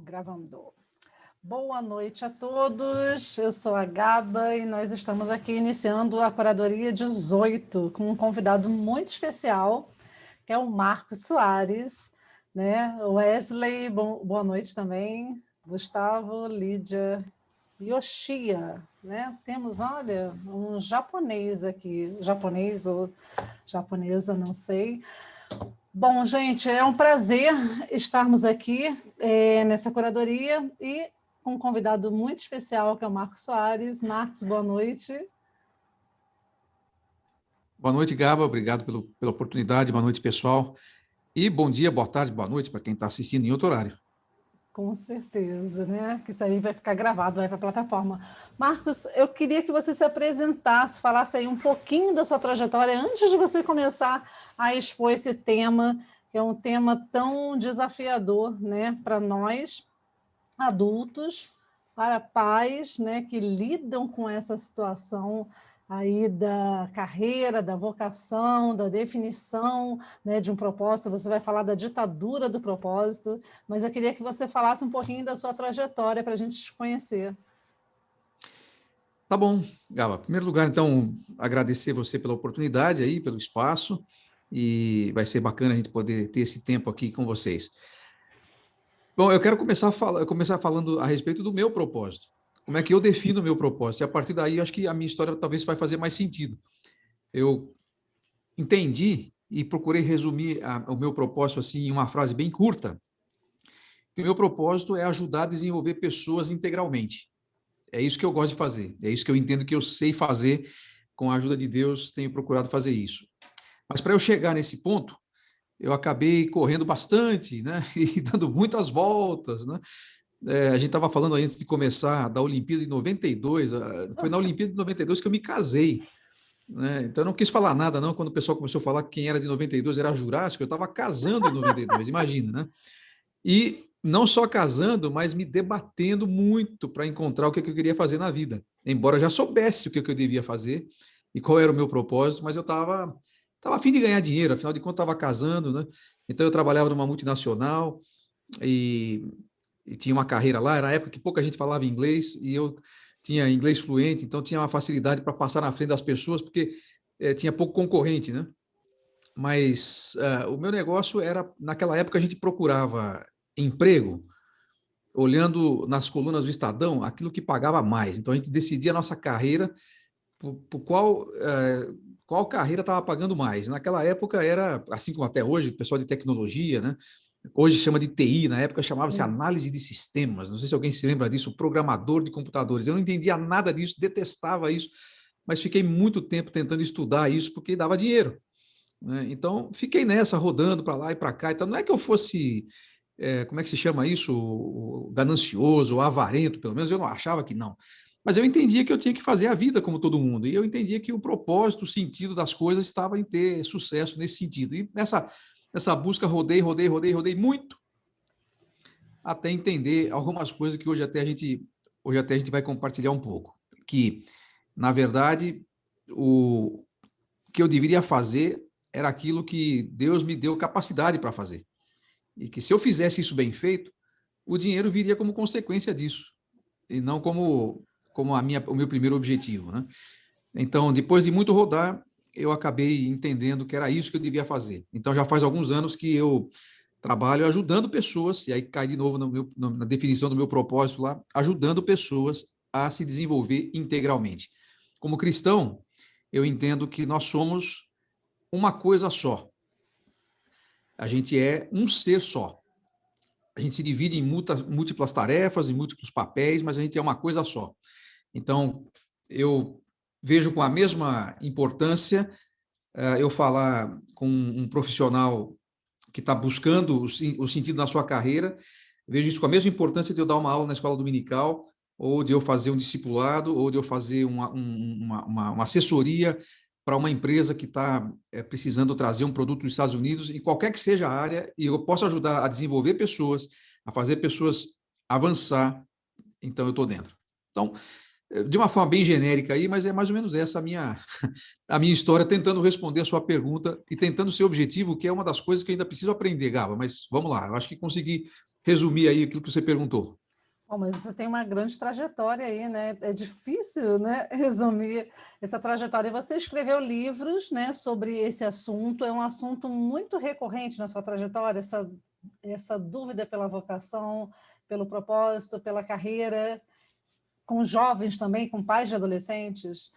Gravando. Boa noite a todos, eu sou a Gaba e nós estamos aqui iniciando a Curadoria 18 com um convidado muito especial, que é o Marcos Soares, né? Wesley, boa noite também, Gustavo, Lídia, Yoshia, né? Temos, olha, um japonês aqui, japonês ou japonesa, não sei. Bom, gente, é um prazer estarmos aqui nessa curadoria e com um convidado muito especial, que é o Marcos Soares. Marcos, boa noite. Boa noite, Gaba. Obrigado pela oportunidade. Boa noite, pessoal. E bom dia, boa tarde, boa noite para quem está assistindo em outro horário. Com certeza, né? Que isso aí vai ficar gravado, vai para a plataforma. Marcos, eu queria que você se apresentasse, falasse aí um pouquinho da sua trajetória antes de você começar a expor esse tema, que é um tema tão desafiador, né, para nós, adultos, para pais, né, que lidam com essa situação aí da carreira, da vocação, da definição, né, de um propósito. Você vai falar da ditadura do propósito, mas eu queria que você falasse um pouquinho da sua trajetória para a gente te conhecer. Tá bom, Gaba. Em primeiro lugar, então, agradecer você pela oportunidade aí, pelo espaço, e vai ser bacana a gente poder ter esse tempo aqui com vocês. Bom, eu quero começar falando a respeito do meu propósito. Como é que eu defino o meu propósito? E a partir daí, eu acho que a minha história talvez vai fazer mais sentido. Eu entendi e procurei resumir o meu propósito assim em uma frase bem curta. O meu propósito é ajudar a desenvolver pessoas integralmente. É isso que eu gosto de fazer. É isso que eu entendo que eu sei fazer. Com a ajuda de Deus, tenho procurado fazer isso. Mas para eu chegar nesse ponto, eu acabei correndo bastante, né? E dando muitas voltas, né? A gente estava falando antes de começar da Olimpíada de 92, foi na Olimpíada de 92 que eu me casei, né? Então eu não quis falar nada, não, quando o pessoal começou a falar que quem era de 92 era Jurássico, eu estava casando em 92, imagina, né? E não só casando, mas me debatendo muito para encontrar o que eu queria fazer na vida. Embora eu já soubesse o que eu devia fazer e qual era o meu propósito, mas eu estava a fim de ganhar dinheiro, afinal de contas estava casando, né? Então eu trabalhava numa multinacional e tinha uma carreira lá, era a época que pouca gente falava inglês e eu tinha inglês fluente, então tinha uma facilidade para passar na frente das pessoas, porque tinha pouco concorrente, né? Mas o meu negócio era, naquela época a gente procurava emprego olhando nas colunas do Estadão aquilo que pagava mais. Então a gente decidia a nossa carreira por qual carreira estava pagando mais. Naquela época era, assim como até hoje, o pessoal de tecnologia, né? Hoje chama de TI, na época chamava-se análise de sistemas. Não sei se alguém se lembra disso, programador de computadores. Eu não entendia nada disso, detestava isso, mas fiquei muito tempo tentando estudar isso porque dava dinheiro, né? Então, fiquei nessa, rodando para lá e para cá. Então, não é que eu fosse, como é que se chama isso? Ganancioso, ou avarento, pelo menos eu não achava que não. Mas eu entendia que eu tinha que fazer a vida como todo mundo. E eu entendia que o propósito, o sentido das coisas estava em ter sucesso nesse sentido. E nessa busca, rodei muito, até entender algumas coisas que hoje até a gente vai compartilhar um pouco. Que, na verdade, o que eu deveria fazer era aquilo que Deus me deu capacidade para fazer. E que se eu fizesse isso bem feito, o dinheiro viria como consequência disso, e não como o meu primeiro objetivo, né? Então, depois de muito rodar, eu acabei entendendo que era isso que eu devia fazer. Então, já faz alguns anos que eu trabalho ajudando pessoas, e aí cai de novo na definição do meu propósito lá, ajudando pessoas a se desenvolver integralmente. Como cristão, eu entendo que nós somos uma coisa só. A gente é um ser só. A gente se divide em múltiplas tarefas, em múltiplos papéis, mas a gente é uma coisa só. Então, eu vejo com a mesma importância eu falar com um profissional que está buscando o sentido na sua carreira, vejo isso com a mesma importância de eu dar uma aula na escola dominical, ou de eu fazer um discipulado, ou de eu fazer uma assessoria para uma empresa que está precisando trazer um produto dos Estados Unidos, em qualquer que seja a área, e eu posso ajudar a desenvolver pessoas, a fazer pessoas avançar, então eu estou dentro. Então, de uma forma bem genérica aí, mas é mais ou menos essa a minha história, tentando responder a sua pergunta e tentando ser objetivo, que é uma das coisas que eu ainda preciso aprender, Gaba, mas vamos lá, eu acho que consegui resumir aí aquilo que você perguntou. Bom, mas você tem uma grande trajetória aí, né? É difícil, né, resumir essa trajetória. E você escreveu livros, né, sobre esse assunto. É um assunto muito recorrente na sua trajetória, essa dúvida pela vocação, pelo propósito, pela carreira, com jovens também, com pais de adolescentes.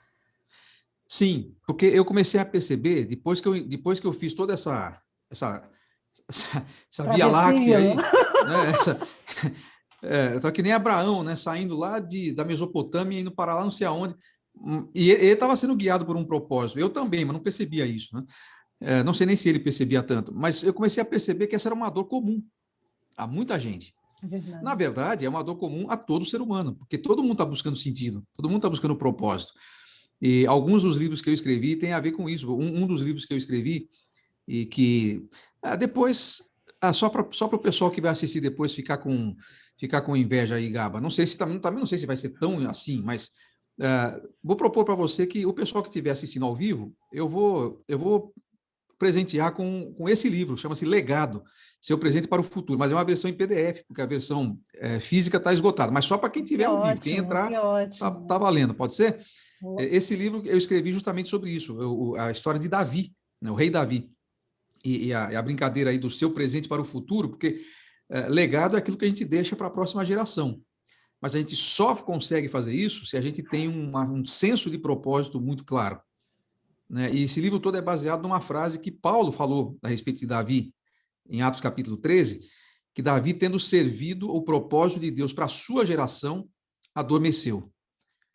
Sim, porque eu comecei a perceber, depois que eu fiz toda essa, essa Via Láctea Travessia. aí, né? Tá que nem Abraão, né? Saindo lá da Mesopotâmia, indo para lá não sei aonde. E ele estava sendo guiado por um propósito. Eu também, mas não percebia isso, né? Não sei nem se ele percebia tanto, mas eu comecei a perceber que essa era uma dor comum a muita gente. É Na verdade. verdade, é uma dor comum a todo ser humano, porque todo mundo está buscando sentido, todo mundo está buscando propósito. E alguns dos livros que eu escrevi têm a ver com isso. Um dos livros que eu escrevi e que depois só para o pessoal que vai assistir depois ficar com inveja aí, Gaba. Não sei se também não sei se vai ser tão assim, mas vou propor para você que o pessoal que estiver assistindo ao vivo, eu vou presentear com esse livro, chama-se Legado, Seu Presente para o Futuro, mas é uma versão em PDF, porque a versão física está esgotada, mas só para quem Que estiver ao vivo, quem ótimo, que entrar, tá ótimo. valendo, pode ser? Esse livro eu escrevi justamente sobre isso, a história de Davi, né, o rei Davi, e a brincadeira aí do seu presente para o futuro, porque legado é aquilo que a gente deixa para a próxima geração. Mas a gente só consegue fazer isso se a gente tem um senso de propósito muito claro. Né? E esse livro todo é baseado numa frase que Paulo falou a respeito de Davi, em Atos capítulo 13, que Davi, tendo servido o propósito de Deus para a sua geração, adormeceu.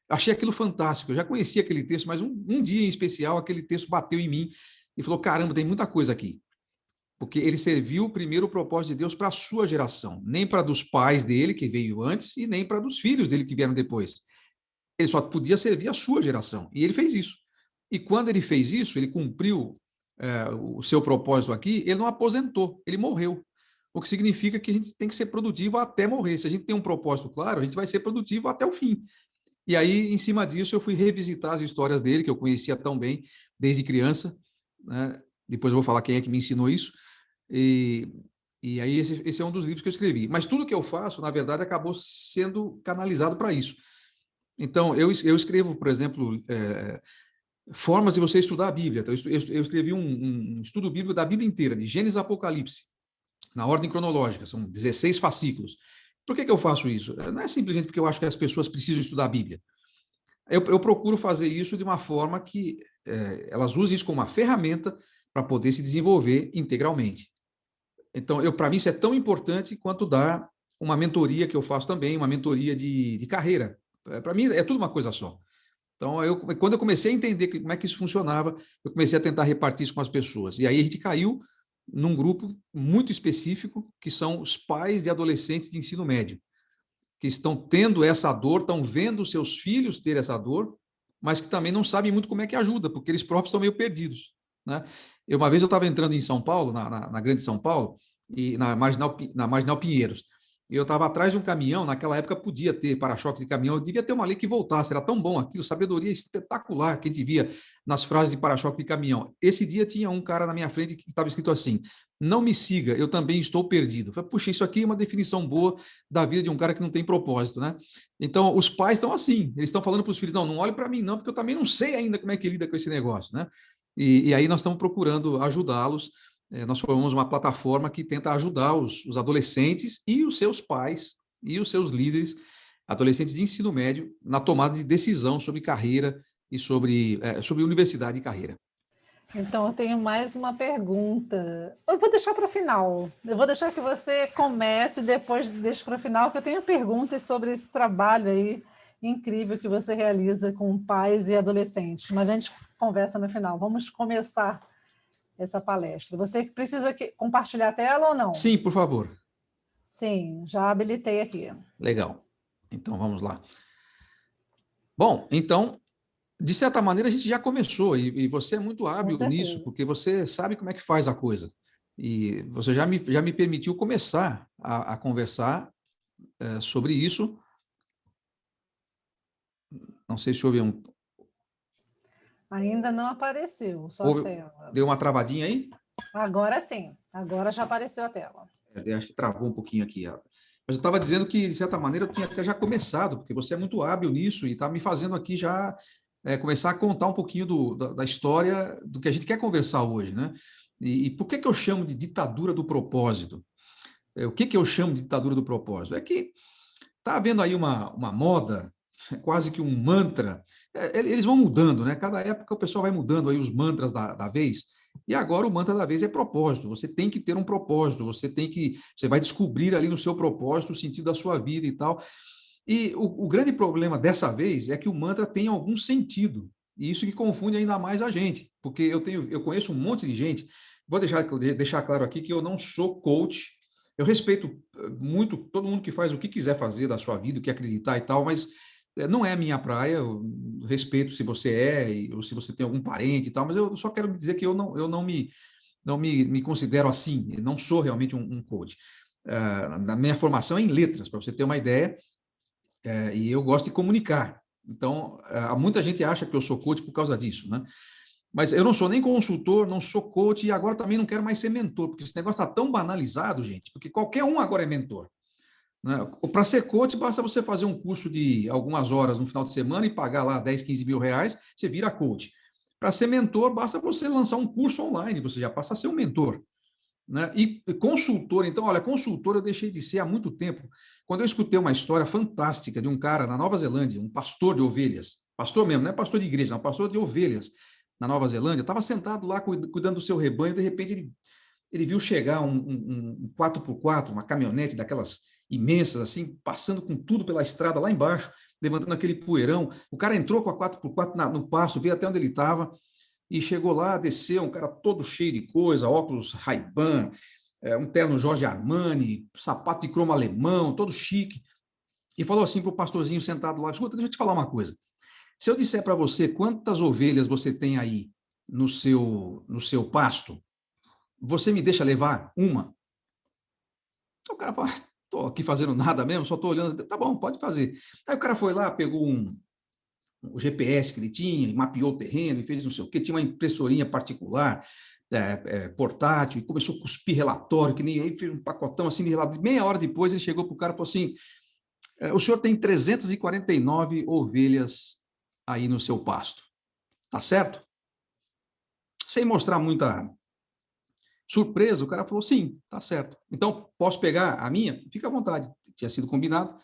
Achei aquilo fantástico. Eu já conhecia aquele texto, mas um dia em especial, aquele texto bateu em mim e falou: caramba, tem muita coisa aqui. Porque ele serviu primeiro o propósito de Deus para a sua geração, nem para dos pais dele, que veio antes, e nem para dos filhos dele que vieram depois. Ele só podia servir a sua geração. E ele fez isso. E quando ele fez isso, ele cumpriu o seu propósito aqui, ele não aposentou, ele morreu. O que significa que a gente tem que ser produtivo até morrer. Se a gente tem um propósito claro, a gente vai ser produtivo até o fim. E aí, em cima disso, eu fui revisitar as histórias dele, que eu conhecia tão bem desde criança. Né? Depois eu vou falar quem é que me ensinou isso. E, e aí, esse é um dos livros que eu escrevi. Mas tudo que eu faço, na verdade, acabou sendo canalizado para isso. Então, eu escrevo, por exemplo, formas de você estudar a Bíblia. Então, eu escrevi um estudo bíblico da Bíblia inteira, de Gênesis a Apocalipse, na ordem cronológica, são 16 fascículos. Por que eu faço isso? Não é simplesmente porque eu acho que as pessoas precisam estudar a Bíblia. Eu procuro fazer isso de uma forma que elas usem isso como uma ferramenta para poder se desenvolver integralmente. Então, para mim, isso é tão importante quanto dar uma mentoria que eu faço também, uma mentoria de carreira. Para mim, é tudo uma coisa só. Então, quando eu comecei a entender como é que isso funcionava, eu comecei a tentar repartir isso com as pessoas. E aí a gente caiu num grupo muito específico, que são os pais de adolescentes de ensino médio, que estão tendo essa dor, estão vendo seus filhos ter essa dor, mas que também não sabem muito como é que ajuda, porque eles próprios estão meio perdidos. Né? Uma vez eu estava entrando em São Paulo, na Grande São Paulo, e na Marginal Pinheiros, e eu estava atrás de um caminhão, naquela época podia ter para-choque de caminhão, devia ter uma lei que voltasse, era tão bom aquilo, sabedoria espetacular que a gente via nas frases de para-choque de caminhão. Esse dia tinha um cara na minha frente que estava escrito assim: não me siga, eu também estou perdido. Eu falei, puxa, isso aqui é uma definição boa da vida de um cara que não tem propósito, né? Então, os pais estão assim, eles estão falando para os filhos, não olhe para mim não, porque eu também não sei ainda como é que lida com esse negócio, né? E aí nós estamos procurando ajudá-los. Nós formamos uma plataforma que tenta ajudar os adolescentes e os seus pais e os seus líderes, adolescentes de ensino médio, na tomada de decisão sobre carreira e sobre universidade e carreira. Então, eu tenho mais uma pergunta. Eu vou deixar para o final. Eu vou deixar que você comece e depois deixe para o final, que eu tenho perguntas sobre esse trabalho aí incrível que você realiza com pais e adolescentes. Mas a gente conversa no final. Vamos começar essa palestra. Você precisa compartilhar a tela ou não? Sim, por favor. Sim, já habilitei aqui. Legal. Então, vamos lá. Bom, então, de certa maneira, a gente já começou, e você é muito Com hábil nisso, certeza. porque você sabe como é que faz a coisa. E você já me permitiu começar a conversar sobre isso. Não sei se Ainda não apareceu, só a tela. deu uma travadinha aí? Agora sim, agora já apareceu a tela. Eu acho que travou um pouquinho aqui. Mas eu estava dizendo que, de certa maneira, eu tinha até já começado, porque você é muito hábil nisso e está me fazendo aqui já começar a contar um pouquinho da história do que a gente quer conversar hoje, né? E por que eu chamo de ditadura do propósito? O que eu chamo de ditadura do propósito? É que está havendo aí uma moda, quase que um mantra. Eles vão mudando, né? Cada época o pessoal vai mudando aí os mantras da vez. E agora o mantra da vez é propósito. Você tem que ter um propósito. Você vai descobrir ali no seu propósito o sentido da sua vida e tal. E o grande problema dessa vez é que o mantra tem algum sentido. E isso que confunde ainda mais a gente, porque eu conheço um monte de gente. Vou deixar claro aqui que eu não sou coach. Eu respeito muito todo mundo que faz o que quiser fazer da sua vida, o que acreditar e tal, mas não é a minha praia. Eu respeito se você ou se você tem algum parente e tal, mas eu só quero dizer que eu não me considero assim. Eu não sou realmente um coach. Na minha formação é em letras, para você ter uma ideia. E eu gosto de comunicar. Então, muita gente acha que eu sou coach por causa disso, né? Mas eu não sou nem consultor, não sou coach e agora também não quero mais ser mentor, porque esse negócio está tão banalizado, gente, porque qualquer um agora é mentor, né? Para ser coach, basta você fazer um curso de algumas horas no final de semana e pagar lá 10, 15 mil reais, você vira coach. Para ser mentor, basta você lançar um curso online, você já passa a ser um mentor, né? E consultor, então, olha, consultor eu deixei de ser há muito tempo. Quando eu escutei uma história fantástica de um cara na Nova Zelândia, um pastor de ovelhas, pastor mesmo, não é pastor de igreja, não, pastor de ovelhas na Nova Zelândia, estava sentado lá cuidando do seu rebanho, de repente ele viu chegar um 4x4, uma caminhonete daquelas imensas, assim, passando com tudo pela estrada lá embaixo, levantando aquele poeirão. O cara entrou com a 4x4 no pasto, veio até onde ele estava, e chegou lá, desceu, um cara todo cheio de coisa, óculos Ray-Ban, um terno Jorge Armani, sapato de cromo alemão, todo chique, e falou assim para o pastorzinho sentado lá: escuta, deixa eu te falar uma coisa. Se eu disser para você quantas ovelhas você tem aí no seu pasto, você me deixa levar uma? O cara fala: estou aqui fazendo nada mesmo, só estou olhando. Tá bom, pode fazer. Aí o cara foi lá, pegou o GPS que ele tinha, e mapeou o terreno, e fez não sei o quê, tinha uma impressorinha particular, portátil, e começou a cuspir relatório, que nem aí fez um pacotão assim de relatório. Meia hora depois ele chegou para o cara e falou assim: o senhor tem 349 ovelhas aí no seu pasto, tá certo? Sem mostrar muita surpresa, o cara falou: sim, tá certo. Então, posso pegar a minha? Fica à vontade. Tinha sido combinado.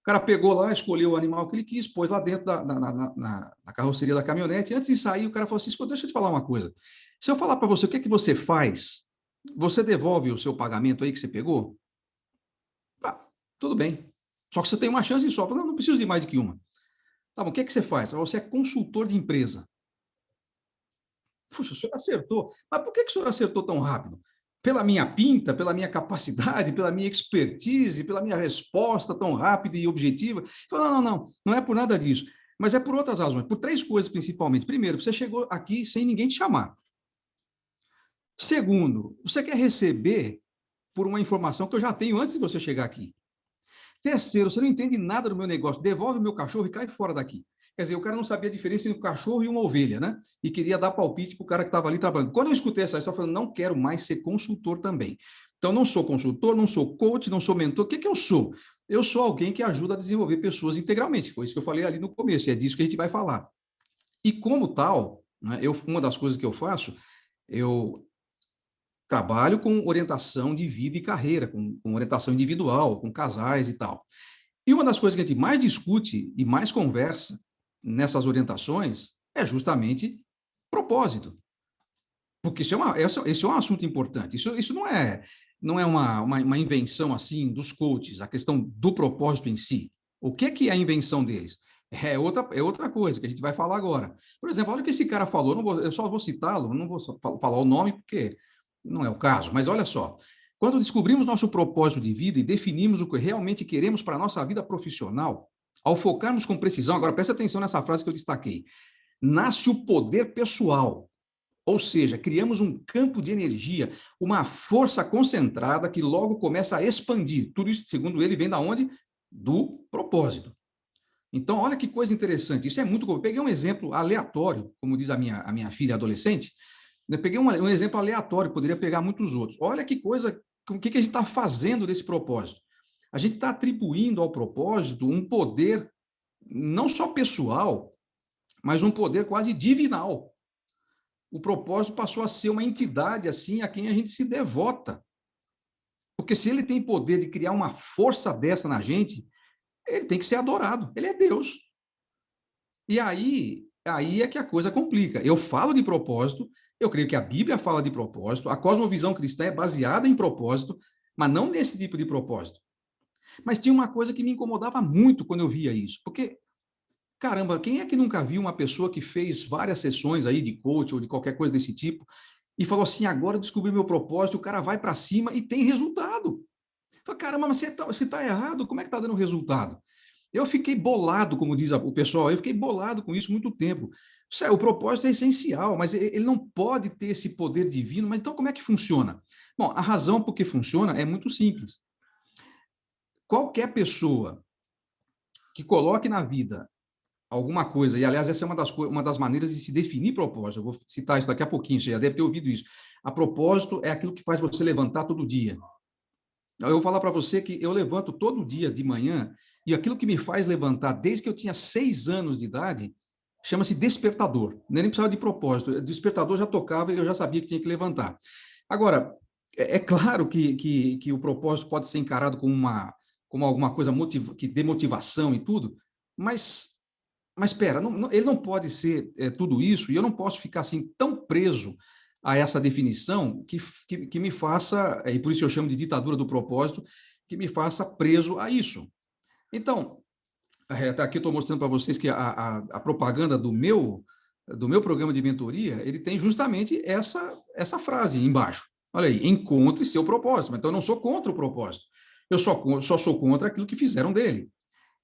O cara pegou lá, escolheu o animal que ele quis, pôs lá dentro na carroceria da caminhonete. Antes de sair, o cara falou assim: deixa eu te falar uma coisa. Se eu falar para você o que é que você faz, você devolve o seu pagamento aí que você pegou? Ah, tudo bem. Só que você tem uma chance só. Não preciso de mais do que uma. Tá bom, o que é que você faz? Você é consultor de empresa. Puxa, o senhor acertou. Mas por que o senhor acertou tão rápido? Pela minha pinta, pela minha capacidade, pela minha expertise, pela minha resposta tão rápida e objetiva? Falou: não é por nada disso. Mas é por outras razões, por três coisas principalmente. Primeiro, você chegou aqui sem ninguém te chamar. Segundo, você quer receber por uma informação que eu já tenho antes de você chegar aqui. Terceiro, você não entende nada do meu negócio, devolve o meu cachorro e cai fora daqui. Quer dizer, o cara não sabia a diferença entre um cachorro e uma ovelha, né? E queria dar palpite para o cara que estava ali trabalhando. Quando eu escutei essa história, eu falei: não quero mais ser consultor também. Então, não sou consultor, não sou coach, não sou mentor. O que eu sou? Eu sou alguém que ajuda a desenvolver pessoas integralmente. Foi isso que eu falei ali no começo, e é disso que a gente vai falar. E como tal, né, uma das coisas que eu faço, eu trabalho com orientação de vida e carreira, com orientação individual, com casais e tal. E uma das coisas que a gente mais discute e mais conversa nessas orientações é justamente propósito. Porque esse é um assunto importante. Isso não é uma invenção assim dos coaches, a questão do propósito em si. O que é a invenção deles? É outra coisa que a gente vai falar agora. Por exemplo, olha o que esse cara falou, eu só vou citá-lo, não vou falar o nome, porque não é o caso, mas olha só. Quando descobrimos nosso propósito de vida e definimos o que realmente queremos para a nossa vida profissional, ao focarmos com precisão, agora presta atenção nessa frase que eu destaquei, nasce o poder pessoal. Ou seja, criamos um campo de energia, uma força concentrada que logo começa a expandir. Tudo isso, segundo ele, vem da onde? Do propósito. Então, olha que coisa interessante. Isso é muito. Eu peguei um exemplo aleatório, como diz a minha filha adolescente. Eu peguei um exemplo aleatório, poderia pegar muitos outros. Olha que coisa o que a gente está fazendo desse propósito? A gente está atribuindo ao propósito um poder não só pessoal, mas um poder quase divinal. O propósito passou a ser uma entidade assim a quem a gente se devota. Porque se ele tem poder de criar uma força dessa na gente, ele tem que ser adorado. Ele é Deus. E aí é que a coisa complica. Eu falo de propósito, eu creio que a Bíblia fala de propósito, a cosmovisão cristã é baseada em propósito, mas não nesse tipo de propósito. Mas tinha uma coisa que me incomodava muito quando eu via isso, porque, caramba, quem é que nunca viu uma pessoa que fez várias sessões aí de coach ou de qualquer coisa desse tipo e falou assim, agora eu descobri meu propósito, o cara vai para cima e tem resultado. Fala, caramba, mas você tá errado, como é que tá dando resultado? Eu fiquei bolado, como diz o pessoal, eu fiquei bolado com isso muito tempo. O propósito é essencial, mas ele não pode ter esse poder divino. Mas então como é que funciona? Bom, a razão por que funciona é muito simples. Qualquer pessoa que coloque na vida alguma coisa, e aliás, essa é uma das maneiras de se definir propósito, eu vou citar isso daqui a pouquinho, você já deve ter ouvido isso. A propósito é aquilo que faz você levantar todo dia. Eu vou falar para você que eu levanto todo dia de manhã e aquilo que me faz levantar desde que eu tinha 6 anos de idade chama-se despertador. Nem precisava de propósito. O despertador já tocava e eu já sabia que tinha que levantar. Agora, é claro que o propósito pode ser encarado como alguma coisa que dê motivação e tudo, mas espera, ele não pode ser tudo isso e eu não posso ficar assim tão preso a essa definição que me faça, e por isso eu chamo de ditadura do propósito, que me faça preso a isso. Então, aqui estou mostrando para vocês que a propaganda do meu programa de mentoria, ele tem justamente essa frase embaixo. Olha aí, encontre seu propósito. Então, eu não sou contra o propósito. Eu só sou contra aquilo que fizeram dele.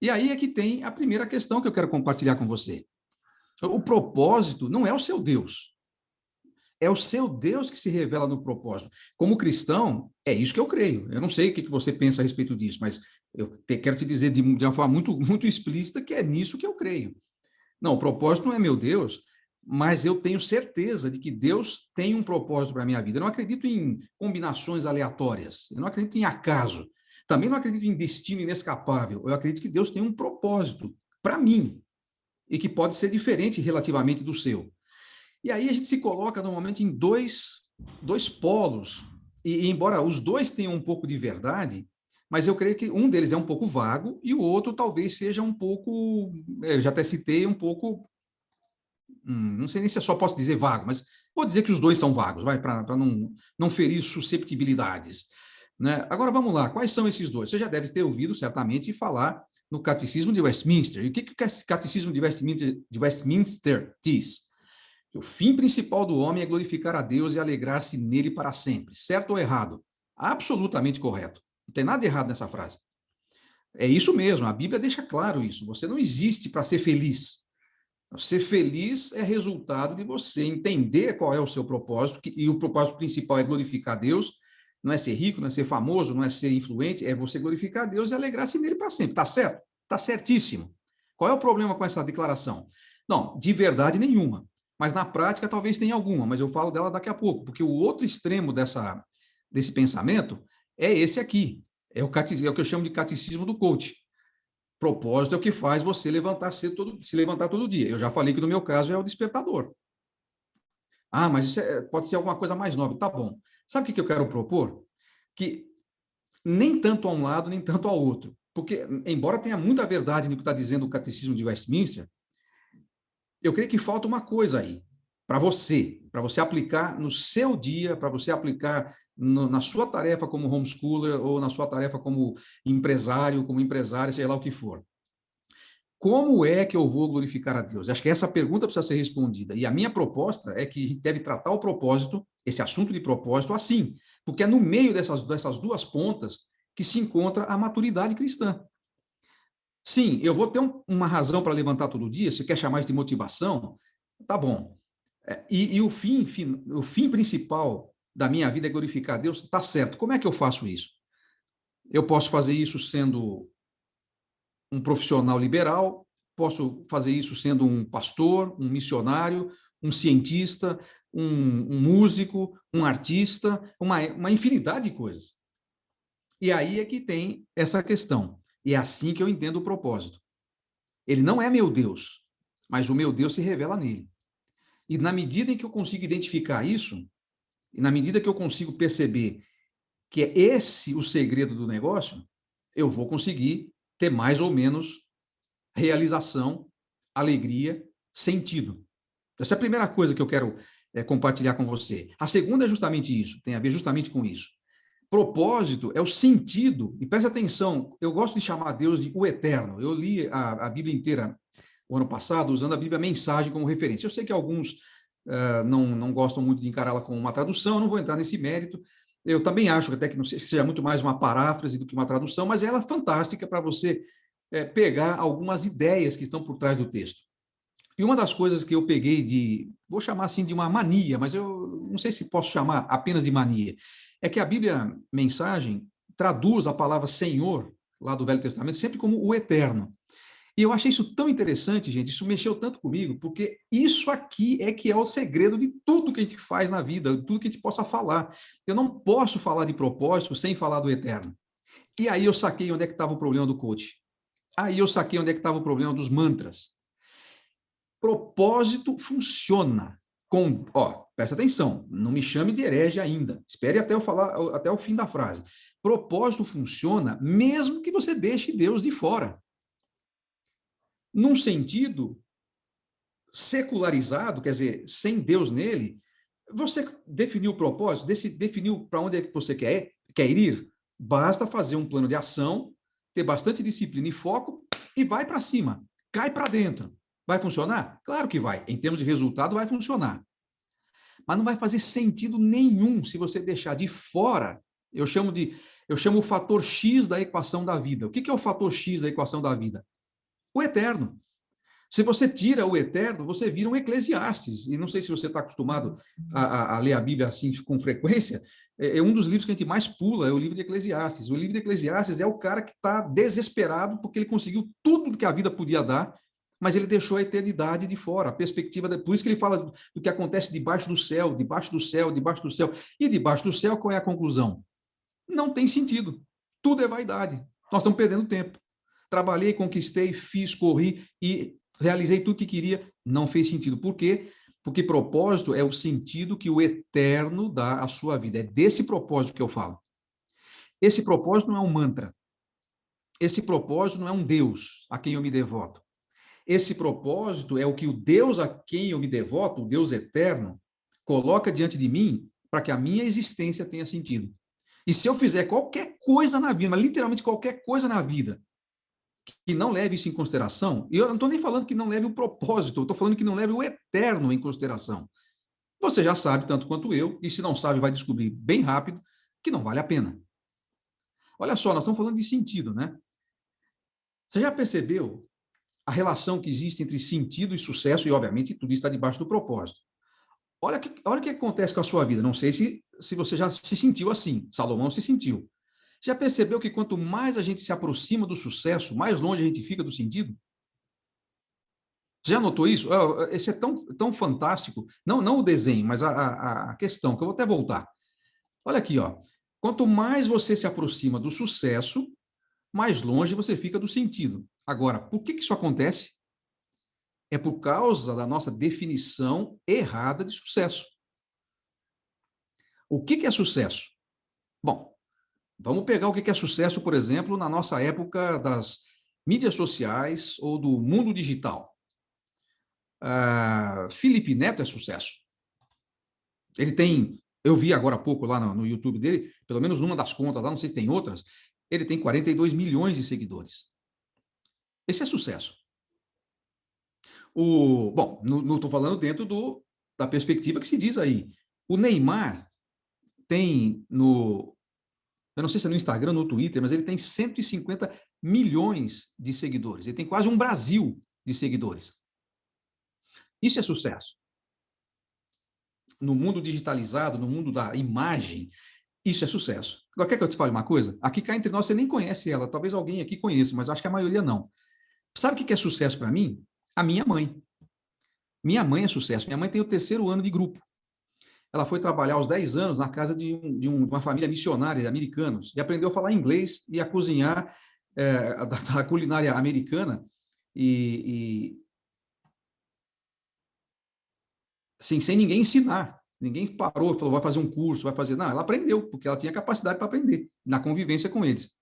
E aí é que tem a primeira questão que eu quero compartilhar com você. O propósito não é o seu Deus. É o seu Deus que se revela no propósito. Como cristão, é isso que eu creio. Eu não sei o que você pensa a respeito disso, mas eu quero te dizer de uma forma muito, muito explícita que é nisso que eu creio. Não, o propósito não é meu Deus, mas eu tenho certeza de que Deus tem um propósito para a minha vida. Eu não acredito em combinações aleatórias. Eu não acredito em acaso. Também não acredito em destino inescapável. Eu acredito que Deus tem um propósito para mim e que pode ser diferente relativamente do seu. E aí a gente se coloca normalmente em dois polos, e embora os dois tenham um pouco de verdade, mas eu creio que um deles é um pouco vago e o outro talvez seja um pouco, eu já até citei, um pouco, não sei nem se eu só posso dizer vago, mas vou dizer que os dois são vagos, vai, para não ferir susceptibilidades. Né? Agora vamos lá, quais são esses dois? Você já deve ter ouvido certamente falar no Catecismo de Westminster. E o que o Catecismo de Westminster diz? O fim principal do homem é glorificar a Deus e alegrar-se nele para sempre. Certo ou errado? Absolutamente correto. Não tem nada errado nessa frase. É isso mesmo, a Bíblia deixa claro isso. Você não existe para ser feliz. Ser feliz é resultado de você entender qual é o seu propósito, e o propósito principal é glorificar a Deus. Não é ser rico, não é ser famoso, não é ser influente, é você glorificar a Deus e alegrar-se nele para sempre. Tá certo? Tá certíssimo. Qual é o problema com essa declaração? Não, de verdade nenhuma. Mas na prática talvez tenha alguma, mas eu falo dela daqui a pouco, porque o outro extremo desse pensamento é esse aqui. É o que eu chamo de catecismo do coach. Propósito é o que faz você se levantar todo dia. Eu já falei que no meu caso é o despertador. Ah, mas isso pode ser alguma coisa mais nova. Tá bom. Sabe o que eu quero propor? Que nem tanto a um lado, nem tanto ao outro. Porque, embora tenha muita verdade no que está dizendo o Catecismo de Westminster, eu creio que falta uma coisa aí, para você aplicar no seu dia, para você aplicar na sua tarefa como homeschooler ou na sua tarefa como empresário, como empresária, seja lá o que for. Como é que eu vou glorificar a Deus? Acho que essa pergunta precisa ser respondida. E a minha proposta é que a gente deve tratar o propósito, esse assunto de propósito, assim, porque é no meio dessas duas pontas que se encontra a maturidade cristã. Sim, eu vou ter uma razão para levantar todo dia, se quer chamar isso de motivação, tá bom. E o fim principal da minha vida é glorificar a Deus, tá certo. Como é que eu faço isso? Eu posso fazer isso sendo um profissional liberal, posso fazer isso sendo um pastor, um missionário, um cientista, um músico, um artista, uma infinidade de coisas. E aí é que tem essa questão. E é assim que eu entendo o propósito. Ele não é meu Deus, mas o meu Deus se revela nele. E na medida em que eu consigo identificar isso, e na medida que eu consigo perceber que é esse o segredo do negócio, eu vou conseguir ter mais ou menos realização, alegria, sentido. Essa é a primeira coisa que eu quero compartilhar com você. A segunda é justamente isso, tem a ver justamente com isso. Propósito é o sentido, e preste atenção, eu gosto de chamar Deus de o eterno. Eu li a Bíblia inteira o ano passado, usando a Bíblia Mensagem como referência. Eu sei que alguns não gostam muito de encará-la como uma tradução, eu não vou entrar nesse mérito. Eu também acho que até que não seja muito mais uma paráfrase do que uma tradução, mas ela é fantástica para você pegar algumas ideias que estão por trás do texto. E uma das coisas que eu peguei vou chamar assim de uma mania, mas eu não sei se posso chamar apenas de mania, é que a Bíblia Mensagem traduz a palavra Senhor, lá do Velho Testamento, sempre como o eterno. E eu achei isso tão interessante, gente, isso mexeu tanto comigo, porque isso aqui é que é o segredo de tudo que a gente faz na vida, tudo que a gente possa falar. Eu não posso falar de propósito sem falar do eterno. E aí eu saquei onde é que estava o problema do coach. Aí eu saquei onde é que estava o problema dos mantras. Propósito funciona. Presta atenção, não me chame de herege ainda. Espere até eu falar, até o fim da frase. Propósito funciona mesmo que você deixe Deus de fora. Num sentido secularizado, quer dizer, sem Deus nele, você definiu o propósito, definiu para onde é que você quer ir, basta fazer um plano de ação, ter bastante disciplina e foco e vai para cima, cai para dentro. Vai funcionar? Claro que vai. Em termos de resultado, vai funcionar. Mas não vai fazer sentido nenhum se você deixar de fora. Eu chamo o fator X da equação da vida. O que é o fator X da equação da vida? O eterno. Se você tira o eterno, você vira um Eclesiastes. E não sei se você está acostumado a ler a Bíblia assim com frequência. É um dos livros que a gente mais pula, é o livro de Eclesiastes. O livro de Eclesiastes é o cara que está desesperado porque ele conseguiu tudo que a vida podia dar, mas ele deixou a eternidade de fora, a perspectiva. Por isso que ele fala do que acontece debaixo do céu, debaixo do céu, debaixo do céu. E debaixo do céu, qual é a conclusão? Não tem sentido. Tudo é vaidade. Nós estamos perdendo tempo. Trabalhei, conquistei, fiz, corri e realizei tudo que queria, não fez sentido. Por quê? Porque propósito é o sentido que o eterno dá à sua vida. É desse propósito que eu falo. Esse propósito não é um mantra. Esse propósito não é um Deus a quem eu me devoto. Esse propósito é o que o Deus a quem eu me devoto, o Deus eterno, coloca diante de mim para que a minha existência tenha sentido. E se eu fizer qualquer coisa na vida, mas literalmente qualquer coisa na vida, que não leve isso em consideração, e eu não estou nem falando que não leve o propósito, eu estou falando que não leve o eterno em consideração. Você já sabe, tanto quanto eu, e se não sabe, vai descobrir bem rápido, que não vale a pena. Olha só, nós estamos falando de sentido, né? Você já percebeu a relação que existe entre sentido e sucesso? E, obviamente, tudo isso está debaixo do propósito. Olha o que acontece com a sua vida. Não sei se você já se sentiu assim. Salomão se sentiu. Já percebeu que quanto mais a gente se aproxima do sucesso, mais longe a gente fica do sentido? Já notou isso? Esse é tão fantástico. Não o desenho, mas a questão, que eu vou até voltar. Olha aqui, ó. Quanto mais você se aproxima do sucesso, mais longe você fica do sentido. Agora, por que isso acontece? É por causa da nossa definição errada de sucesso. O que é sucesso? Bom, vamos pegar o que é sucesso, por exemplo, na nossa época das mídias sociais ou do mundo digital. Felipe Neto é sucesso. Ele tem, eu vi agora há pouco lá no YouTube dele, pelo menos numa das contas lá, não sei se tem outras, ele tem 42 milhões de seguidores. Esse é sucesso. Bom, não estou falando dentro da perspectiva que se diz aí. O Neymar tem eu não sei se é no Instagram, no Twitter, mas ele tem 150 milhões de seguidores. Ele tem quase um Brasil de seguidores. Isso é sucesso. No mundo digitalizado, no mundo da imagem, isso é sucesso. Agora, quer que eu te fale uma coisa? Aqui cá entre nós, você nem conhece ela. Talvez alguém aqui conheça, mas acho que a maioria não. Sabe o que é sucesso para mim? A minha mãe. Minha mãe é sucesso. Minha mãe tem o 3º ano de grupo. ela foi trabalhar aos 10 anos na casa de uma família missionária de americanos e aprendeu a falar inglês e a cozinhar da culinária americana e assim, sem ninguém ensinar. Ninguém parou, falou, vai fazer um curso, vai fazer... Não, ela aprendeu, porque ela tinha capacidade para aprender, na convivência com eles.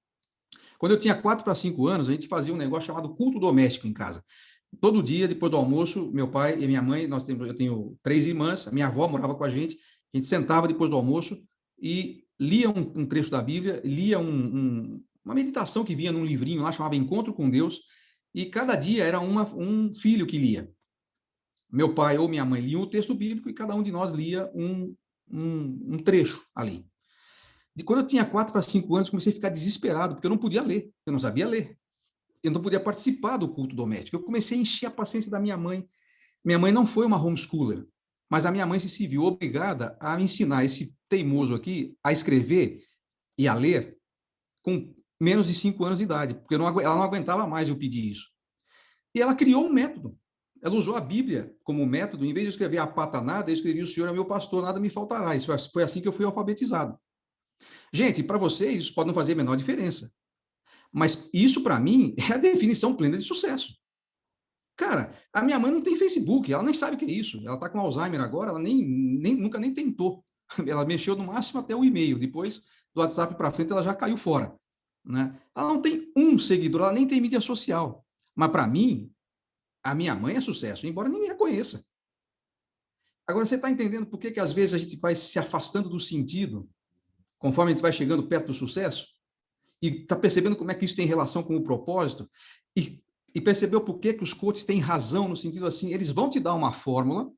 Quando eu tinha 4 para 5 anos, a gente fazia um negócio chamado culto doméstico em casa. Todo dia, depois do almoço, meu pai e minha mãe, eu tenho 3 irmãs, a minha avó morava com a gente gente sentava depois do almoço e lia um trecho da Bíblia, lia uma meditação que vinha num livrinho lá, chamava Encontro com Deus, e cada dia era um filho que lia. Meu pai ou minha mãe liam o texto bíblico e cada um de nós lia um trecho ali. De quando eu tinha 4 para 5 anos, comecei a ficar desesperado, porque eu não podia ler, eu não sabia ler. Eu não podia participar do culto doméstico. Eu comecei a encher a paciência da minha mãe. Minha mãe não foi uma homeschooler, mas a minha mãe se viu obrigada a ensinar esse teimoso aqui a escrever e a ler com menos de 5 anos de idade, porque ela não aguentava mais eu pedir isso. E ela criou um método. Ela usou a Bíblia como método. Em vez de escrever a pata nada, eu escrevi o Senhor é meu pastor, nada me faltará. Isso foi assim que eu fui alfabetizado. Gente, para vocês, isso pode não fazer a menor diferença. Mas isso, para mim, é a definição plena de sucesso. Cara, a minha mãe não tem Facebook, ela nem sabe o que é isso. Ela está com Alzheimer agora, ela nunca nem tentou. Ela mexeu no máximo até o e-mail. Depois do WhatsApp para frente, ela já caiu fora. Né? Ela não tem um seguidor, ela nem tem mídia social. Mas para mim, a minha mãe é sucesso, embora ninguém a conheça. Agora, você está entendendo por que às vezes a gente vai se afastando do sentido, conforme a gente vai chegando perto do sucesso? E está percebendo como é que isso tem relação com o propósito? E percebeu por que os coaches têm razão, no sentido assim, eles vão te dar uma fórmula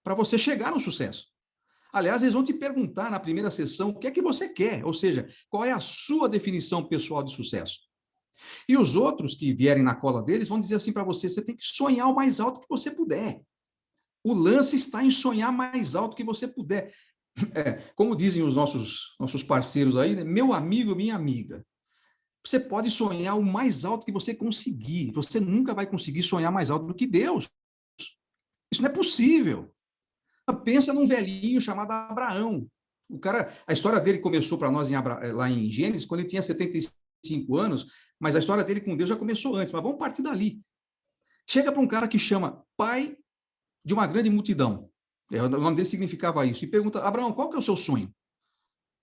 para você chegar no sucesso. Aliás, eles vão te perguntar na primeira sessão o que é que você quer, ou seja, qual é a sua definição pessoal de sucesso. E os outros que vierem na cola deles vão dizer assim para você, você tem que sonhar o mais alto que você puder. O lance está em sonhar mais alto que você puder. Como dizem os nossos parceiros aí, né? Meu amigo, minha amiga. Você pode sonhar o mais alto que você conseguir. Você nunca vai conseguir sonhar mais alto do que Deus. Isso não é possível. Pensa num velhinho chamado Abraão. O cara, a história dele começou para nós lá em Gênesis, quando ele tinha 75 anos, mas a história dele com Deus já começou antes. Mas vamos partir dali. Chega para um cara que chama pai de uma grande multidão. O nome dele significava isso. E pergunta, Abraão, qual que é o seu sonho?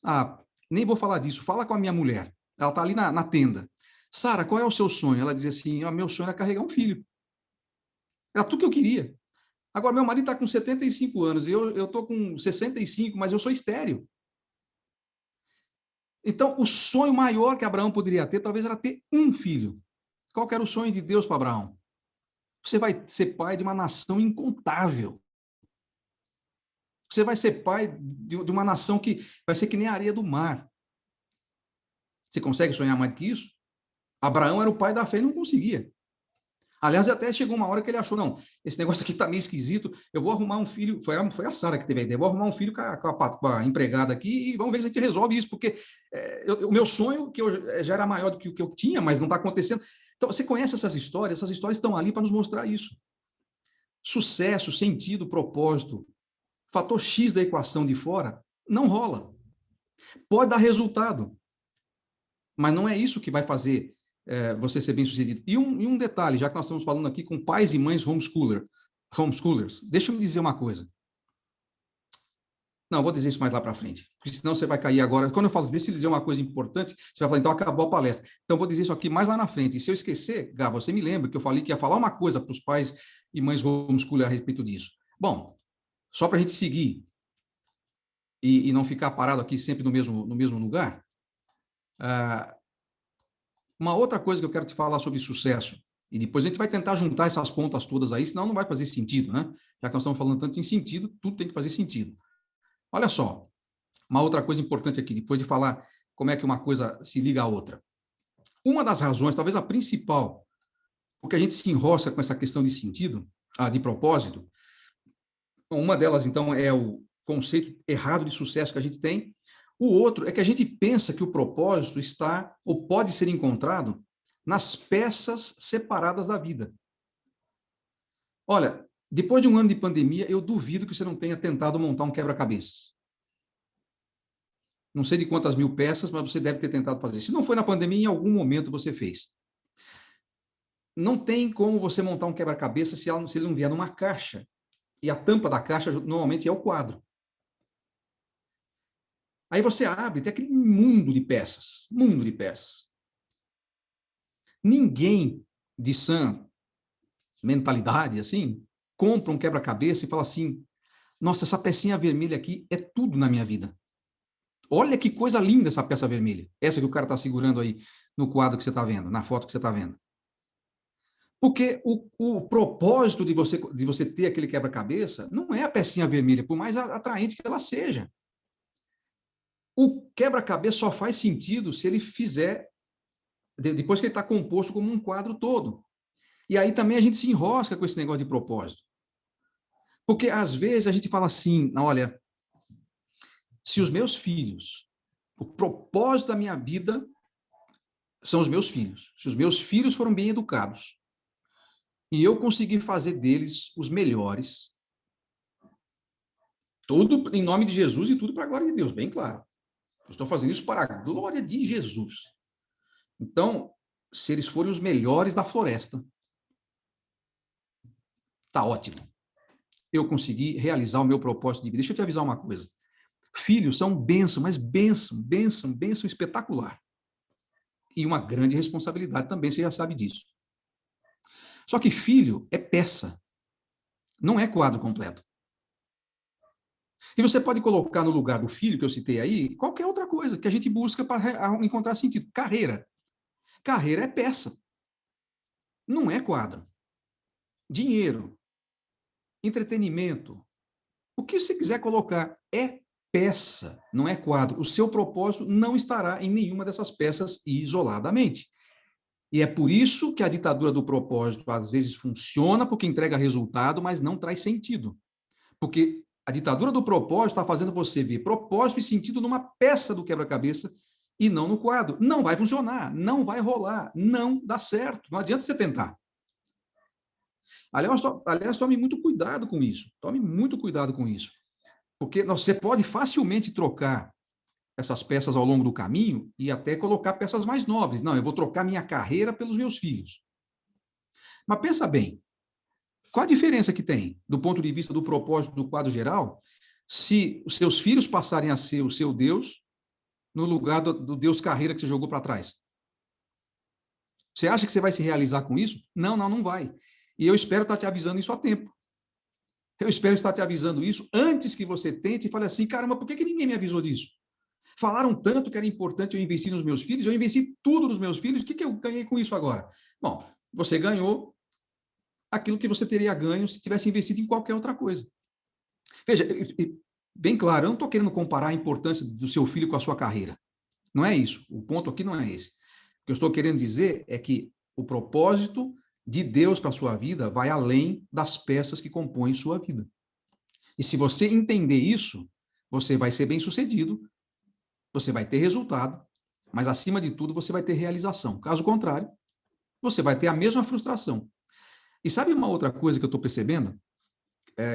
Ah, nem vou falar disso. Fala com a minha mulher. Ela está ali na tenda. Sara, qual é o seu sonho? Ela dizia assim, meu sonho era carregar um filho. Era tudo que eu queria. Agora, meu marido está com 75 anos, e eu estou com 65, mas eu sou estéril. Então, o sonho maior que Abraão poderia ter, talvez era ter um filho. Qual que era o sonho de Deus para Abraão? Você vai ser pai de uma nação incontável. Você vai ser pai de uma nação que vai ser que nem a areia do mar. Você consegue sonhar mais do que isso? Abraão era o pai da fé e não conseguia. Aliás, até chegou uma hora que ele achou, não, esse negócio aqui está meio esquisito, eu vou arrumar um filho, foi a Sara que teve a ideia, eu vou arrumar um filho com a empregada aqui e vamos ver se a gente resolve isso, porque o meu sonho, que já era maior do que o que eu tinha, mas não está acontecendo. Então, você conhece essas histórias estão ali para nos mostrar isso. Sucesso, sentido, propósito, fator X da equação de fora, não rola. Pode dar resultado, mas não é isso que vai fazer você ser bem-sucedido. E um detalhe, já que nós estamos falando aqui com pais e mães homeschoolers, deixa eu me dizer uma coisa. Não, vou dizer isso mais lá para frente, porque senão você vai cair agora. Quando eu falo, deixa eu dizer uma coisa importante, você vai falar, então acabou a palestra. Então, vou dizer isso aqui mais lá na frente. E se eu esquecer, Gá, você me lembra que eu falei que ia falar uma coisa para os pais e mães homeschoolers a respeito disso. Bom, só para a gente seguir e não ficar parado aqui sempre no mesmo lugar, uma outra coisa que eu quero te falar sobre sucesso, e depois a gente vai tentar juntar essas pontas todas aí, senão não vai fazer sentido, né? Já que nós estamos falando tanto em sentido, tudo tem que fazer sentido. Olha só, uma outra coisa importante aqui, depois de falar como é que uma coisa se liga à outra. Uma das razões, talvez a principal, porque a gente se enrosca com essa questão de sentido, de propósito, uma delas, então, é o conceito errado de sucesso que a gente tem. O outro é que a gente pensa que o propósito está ou pode ser encontrado nas peças separadas da vida. Olha, depois de um ano de pandemia, eu duvido que você não tenha tentado montar um quebra-cabeças. Não sei de quantas mil peças, mas você deve ter tentado fazer. Se não foi na pandemia, em algum momento você fez. Não tem como você montar um quebra-cabeça se ele não vier numa caixa. E a tampa da caixa normalmente é o quadro. Aí você abre, tem aquele mundo de peças. Mundo de peças. Ninguém de sã mentalidade, assim, compra um quebra-cabeça e fala assim, nossa, essa pecinha vermelha aqui é tudo na minha vida. Olha que coisa linda essa peça vermelha. Essa que o cara está segurando aí no quadro que você está vendo, na foto que você está vendo. Porque o propósito de você ter aquele quebra-cabeça não é a pecinha vermelha, por mais atraente que ela seja. O quebra-cabeça só faz sentido se ele fizer, depois que ele está composto como um quadro todo. E aí também a gente se enrosca com esse negócio de propósito. Porque às vezes a gente fala assim, olha, se os meus filhos, o propósito da minha vida são os meus filhos. Se os meus filhos foram bem educados e eu conseguir fazer deles os melhores, tudo em nome de Jesus e tudo para a glória de Deus, bem claro. Eu estou fazendo isso para a glória de Jesus. Então, se eles forem os melhores da floresta, tá ótimo. Eu consegui realizar o meu propósito de vida. Deixa eu te avisar uma coisa. Filhos são bênção, mas bênção espetacular. E uma grande responsabilidade também, você já sabe disso. Só que filho é peça, não é quadro completo. E você pode colocar no lugar do filho que eu citei aí, qualquer outra coisa que a gente busca para encontrar sentido. Carreira. Carreira é peça, não é quadro. Dinheiro, entretenimento, o que você quiser colocar é peça, não é quadro. O seu propósito não estará em nenhuma dessas peças isoladamente. E é por isso que a ditadura do propósito às vezes funciona, porque entrega resultado, mas não traz sentido. Porque a ditadura do propósito está fazendo você ver propósito e sentido numa peça do quebra-cabeça e não no quadro. Não vai funcionar, não vai rolar, não dá certo. Não adianta você tentar. Aliás, tome muito cuidado com isso. Tome muito cuidado com isso. Porque você pode facilmente trocar essas peças ao longo do caminho e até colocar peças mais nobres. Não, eu vou trocar minha carreira pelos meus filhos. Mas pensa bem, qual a diferença que tem, do ponto de vista do propósito do quadro geral, se os seus filhos passarem a ser o seu Deus no lugar do Deus carreira que você jogou para trás? Você acha que você vai se realizar com isso? Não vai. E eu espero estar te avisando isso a tempo. Eu espero estar te avisando isso antes que você tente e fale assim, caramba, por que ninguém me avisou disso? Falaram tanto que era importante eu investir nos meus filhos, eu investi tudo nos meus filhos, o que eu ganhei com isso agora? Bom, você ganhou aquilo que você teria ganho se tivesse investido em qualquer outra coisa. Veja, bem claro, eu não estou querendo comparar a importância do seu filho com a sua carreira. Não é isso. O ponto aqui não é esse. O que eu estou querendo dizer é que o propósito de Deus para a sua vida vai além das peças que compõem sua vida. E se você entender isso, você vai ser bem-sucedido, você vai ter resultado, mas acima de tudo você vai ter realização. Caso contrário, você vai ter a mesma frustração. E sabe uma outra coisa que eu estou percebendo?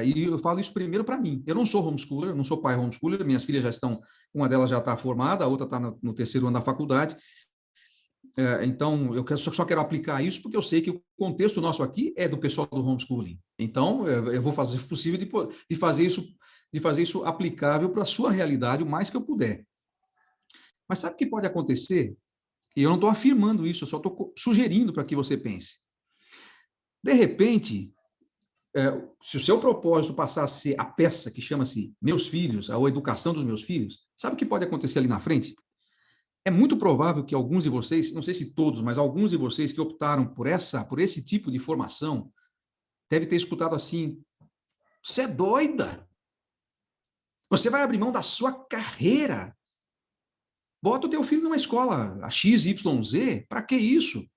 E eu falo isso primeiro para mim. Eu não sou homeschooler, eu não sou pai homeschooler, minhas filhas já estão, uma delas já está formada, a outra está no terceiro ano da faculdade. Então, só quero aplicar isso porque eu sei que o contexto nosso aqui é do pessoal do homeschooling. Então, eu vou fazer o possível de fazer isso aplicável para a sua realidade o mais que eu puder. Mas sabe o que pode acontecer? E eu não estou afirmando isso, eu só estou sugerindo para que você pense. De repente, se o seu propósito passar a ser a peça que chama-se meus filhos, a educação dos meus filhos, sabe o que pode acontecer ali na frente? É muito provável que alguns de vocês, não sei se todos, mas alguns de vocês que optaram por esse tipo de formação, deve ter escutado assim: você é doida? Você vai abrir mão da sua carreira? Bota o teu filho numa escola a XYZ, para que isso?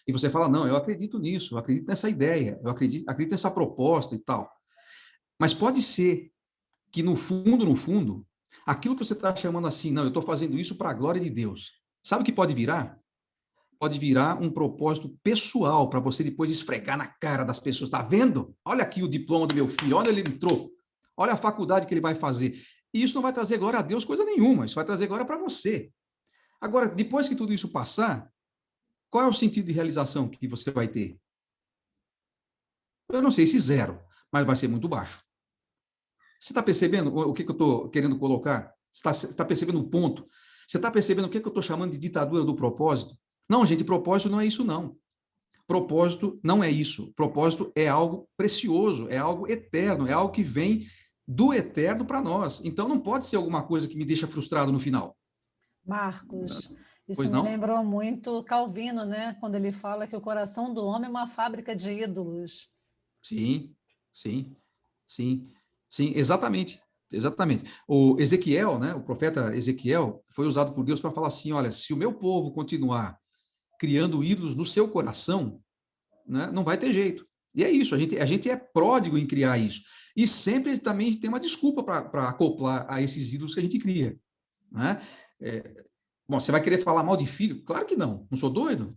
E você fala, não, eu acredito nisso, eu acredito nessa ideia, eu acredito nessa proposta e tal. Mas pode ser que no fundo, aquilo que você está chamando assim, não, eu estou fazendo isso para a glória de Deus. Sabe o que pode virar? Pode virar um propósito pessoal para você depois esfregar na cara das pessoas. Está vendo? Olha aqui o diploma do meu filho, olha ele entrou. Olha a faculdade que ele vai fazer. E isso não vai trazer glória a Deus coisa nenhuma, isso vai trazer glória para você. Agora, depois que tudo isso passar, qual é o sentido de realização que você vai ter? Eu não sei se zero, mas vai ser muito baixo. Você está percebendo o que eu estou querendo colocar? Você está percebendo o ponto? Você está percebendo o que eu estou chamando de ditadura do propósito? Não, gente, propósito não é isso, não. Propósito não é isso. Propósito é algo precioso, é algo eterno, é algo que vem do eterno para nós. Então, não pode ser alguma coisa que me deixa frustrado no final. Marcos, isso Pois me não? lembrou muito Calvino, né? Quando ele fala que o coração do homem é uma fábrica de ídolos. Sim, sim, sim, sim, exatamente. Exatamente. O Ezequiel, né, o profeta Ezequiel, foi usado por Deus para falar assim: olha, se o meu povo continuar criando ídolos no seu coração, né, não vai ter jeito. E é isso, a gente é pródigo em criar isso. E sempre também tem uma desculpa para acoplar a esses ídolos que a gente cria. Né? Bom, você vai querer falar mal de filho? Claro que não sou doido.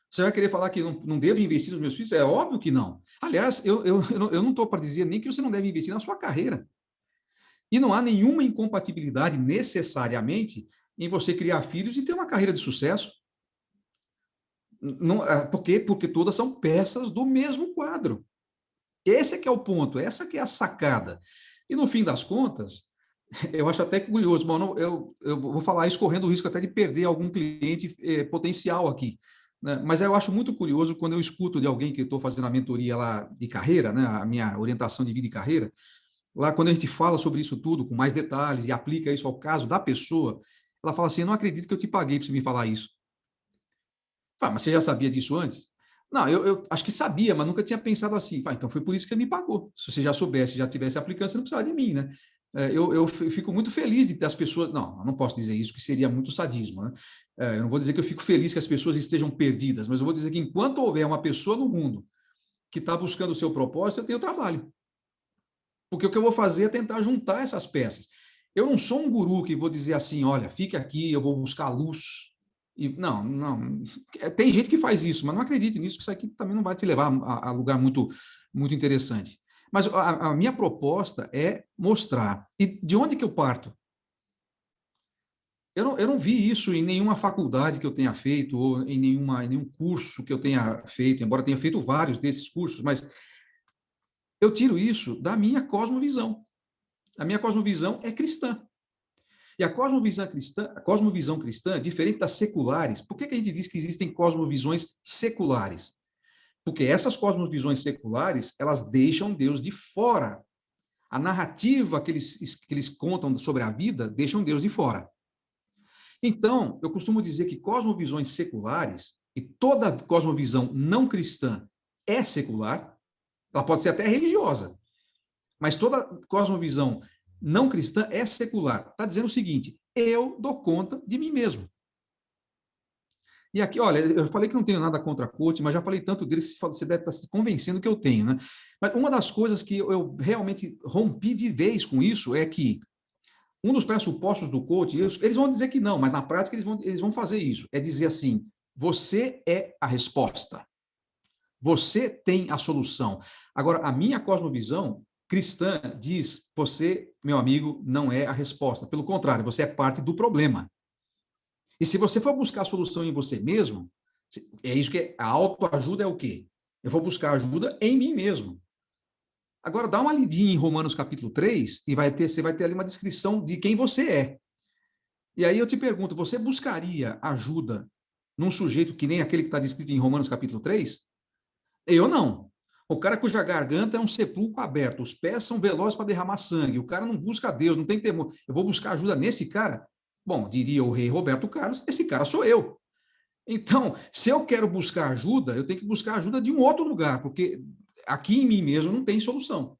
Você vai querer falar que não devo investir nos meus filhos? É óbvio que não. Aliás, eu não estou para dizer nem que você não deve investir na sua carreira. E não há nenhuma incompatibilidade necessariamente em você criar filhos e ter uma carreira de sucesso. Não, por quê? Porque todas são peças do mesmo quadro. Esse é que é o ponto, essa que é a sacada. E no fim das contas, eu acho até curioso, bom, eu vou falar isso correndo o risco até de perder algum cliente potencial aqui. Né? Mas eu acho muito curioso quando eu escuto de alguém que estou fazendo a mentoria lá de carreira, né? A minha orientação de vida e carreira, lá quando a gente fala sobre isso tudo com mais detalhes e aplica isso ao caso da pessoa, ela fala assim: eu não acredito que eu te paguei para você me falar isso. Mas você já sabia disso antes? Não, eu acho que sabia, mas nunca tinha pensado assim. Então foi por isso que você me pagou. Se você já soubesse, já tivesse aplicando, você não precisava de mim, né? Eu fico muito feliz de ter as pessoas. Não, eu não posso dizer isso, que seria muito sadismo, né? Eu não vou dizer que eu fico feliz que as pessoas estejam perdidas, mas eu vou dizer que enquanto houver uma pessoa no mundo que está buscando o seu propósito, eu tenho trabalho. Porque o que eu vou fazer é tentar juntar essas peças. Eu não sou um guru que vou dizer assim: olha, fique aqui, eu vou buscar luz. Não. Tem gente que faz isso, mas não acredite nisso, que isso aqui também não vai te levar a lugar muito, muito interessante. Mas a minha proposta é mostrar. E de onde que eu parto? Eu não vi isso em nenhuma faculdade que eu tenha feito, ou em nenhum curso que eu tenha feito, embora tenha feito vários desses cursos, mas eu tiro isso da minha cosmovisão. A minha cosmovisão é cristã. E a cosmovisão cristã, diferente das seculares, por que a gente diz que existem cosmovisões seculares? Porque essas cosmovisões seculares, elas deixam Deus de fora. A narrativa que eles contam sobre a vida deixam Deus de fora. Então, eu costumo dizer que cosmovisões seculares, e toda cosmovisão não cristã é secular, ela pode ser até religiosa, mas toda cosmovisão não cristã é secular. Está dizendo o seguinte: eu dou conta de mim mesmo. E aqui, olha, eu falei que não tenho nada contra coach, mas já falei tanto dele, você deve estar se convencendo que eu tenho, né? Mas uma das coisas que eu realmente rompi de vez com isso é que um dos pressupostos do coach, eles vão dizer que não, mas na prática eles vão fazer isso. É dizer assim: você é a resposta. Você tem a solução. Agora, a minha cosmovisão cristã diz: você, meu amigo, não é a resposta. Pelo contrário, você é parte do problema. E se você for buscar a solução em você mesmo, é isso que a autoajuda é o quê? Eu vou buscar ajuda em mim mesmo. Agora, dá uma lidinha em Romanos capítulo 3 e você vai ter ali uma descrição de quem você é. E aí eu te pergunto: você buscaria ajuda num sujeito que nem aquele que está descrito em Romanos capítulo 3? Eu não. O cara cuja garganta é um sepulcro aberto, os pés são velozes para derramar sangue, o cara não busca Deus, não tem temor. Eu vou buscar ajuda nesse cara? Bom, diria o rei Roberto Carlos: esse cara sou eu. Então, se eu quero buscar ajuda, eu tenho que buscar ajuda de um outro lugar, porque aqui em mim mesmo não tem solução.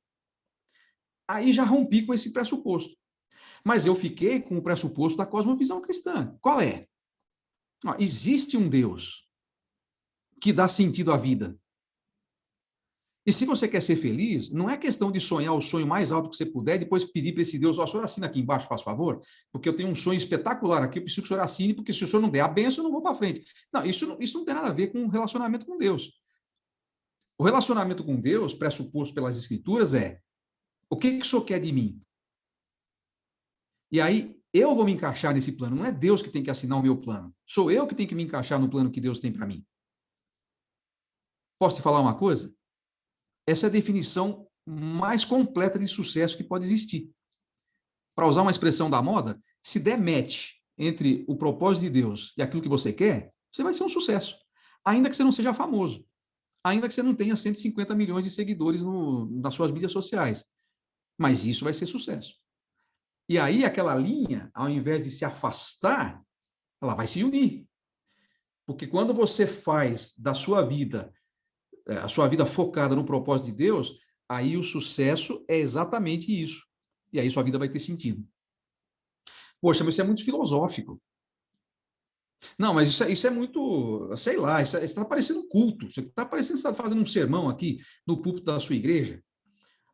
Aí já rompi com esse pressuposto. Mas eu fiquei com o pressuposto da cosmovisão cristã. Qual é? Existe um Deus que dá sentido à vida. E se você quer ser feliz, não é questão de sonhar o sonho mais alto que você puder e depois pedir para esse Deus: ó, o senhor assina aqui embaixo, faz favor, porque eu tenho um sonho espetacular aqui, eu preciso que o senhor assine, porque se o senhor não der a benção, eu não vou para frente. Não, isso não tem nada a ver com relacionamento com Deus. O relacionamento com Deus, pressuposto pelas Escrituras, é: o que o senhor quer de mim? E aí eu vou me encaixar nesse plano. Não é Deus que tem que assinar o meu plano. Sou eu que tenho que me encaixar no plano que Deus tem para mim. Posso te falar uma coisa? Essa é a definição mais completa de sucesso que pode existir. Para usar uma expressão da moda, se der match entre o propósito de Deus e aquilo que você quer, você vai ser um sucesso. Ainda que você não seja famoso. Ainda que você não tenha 150 milhões de seguidores nas suas mídias sociais. Mas isso vai ser sucesso. E aí, aquela linha, ao invés de se afastar, ela vai se unir. Porque quando você faz da sua vida, a sua vida focada no propósito de Deus, aí o sucesso é exatamente isso. E aí sua vida vai ter sentido. Poxa, mas isso é muito filosófico. Não, mas isso é muito, sei lá, isso está parecendo um culto. Isso está parecendo que você está fazendo um sermão aqui no púlpito da sua igreja.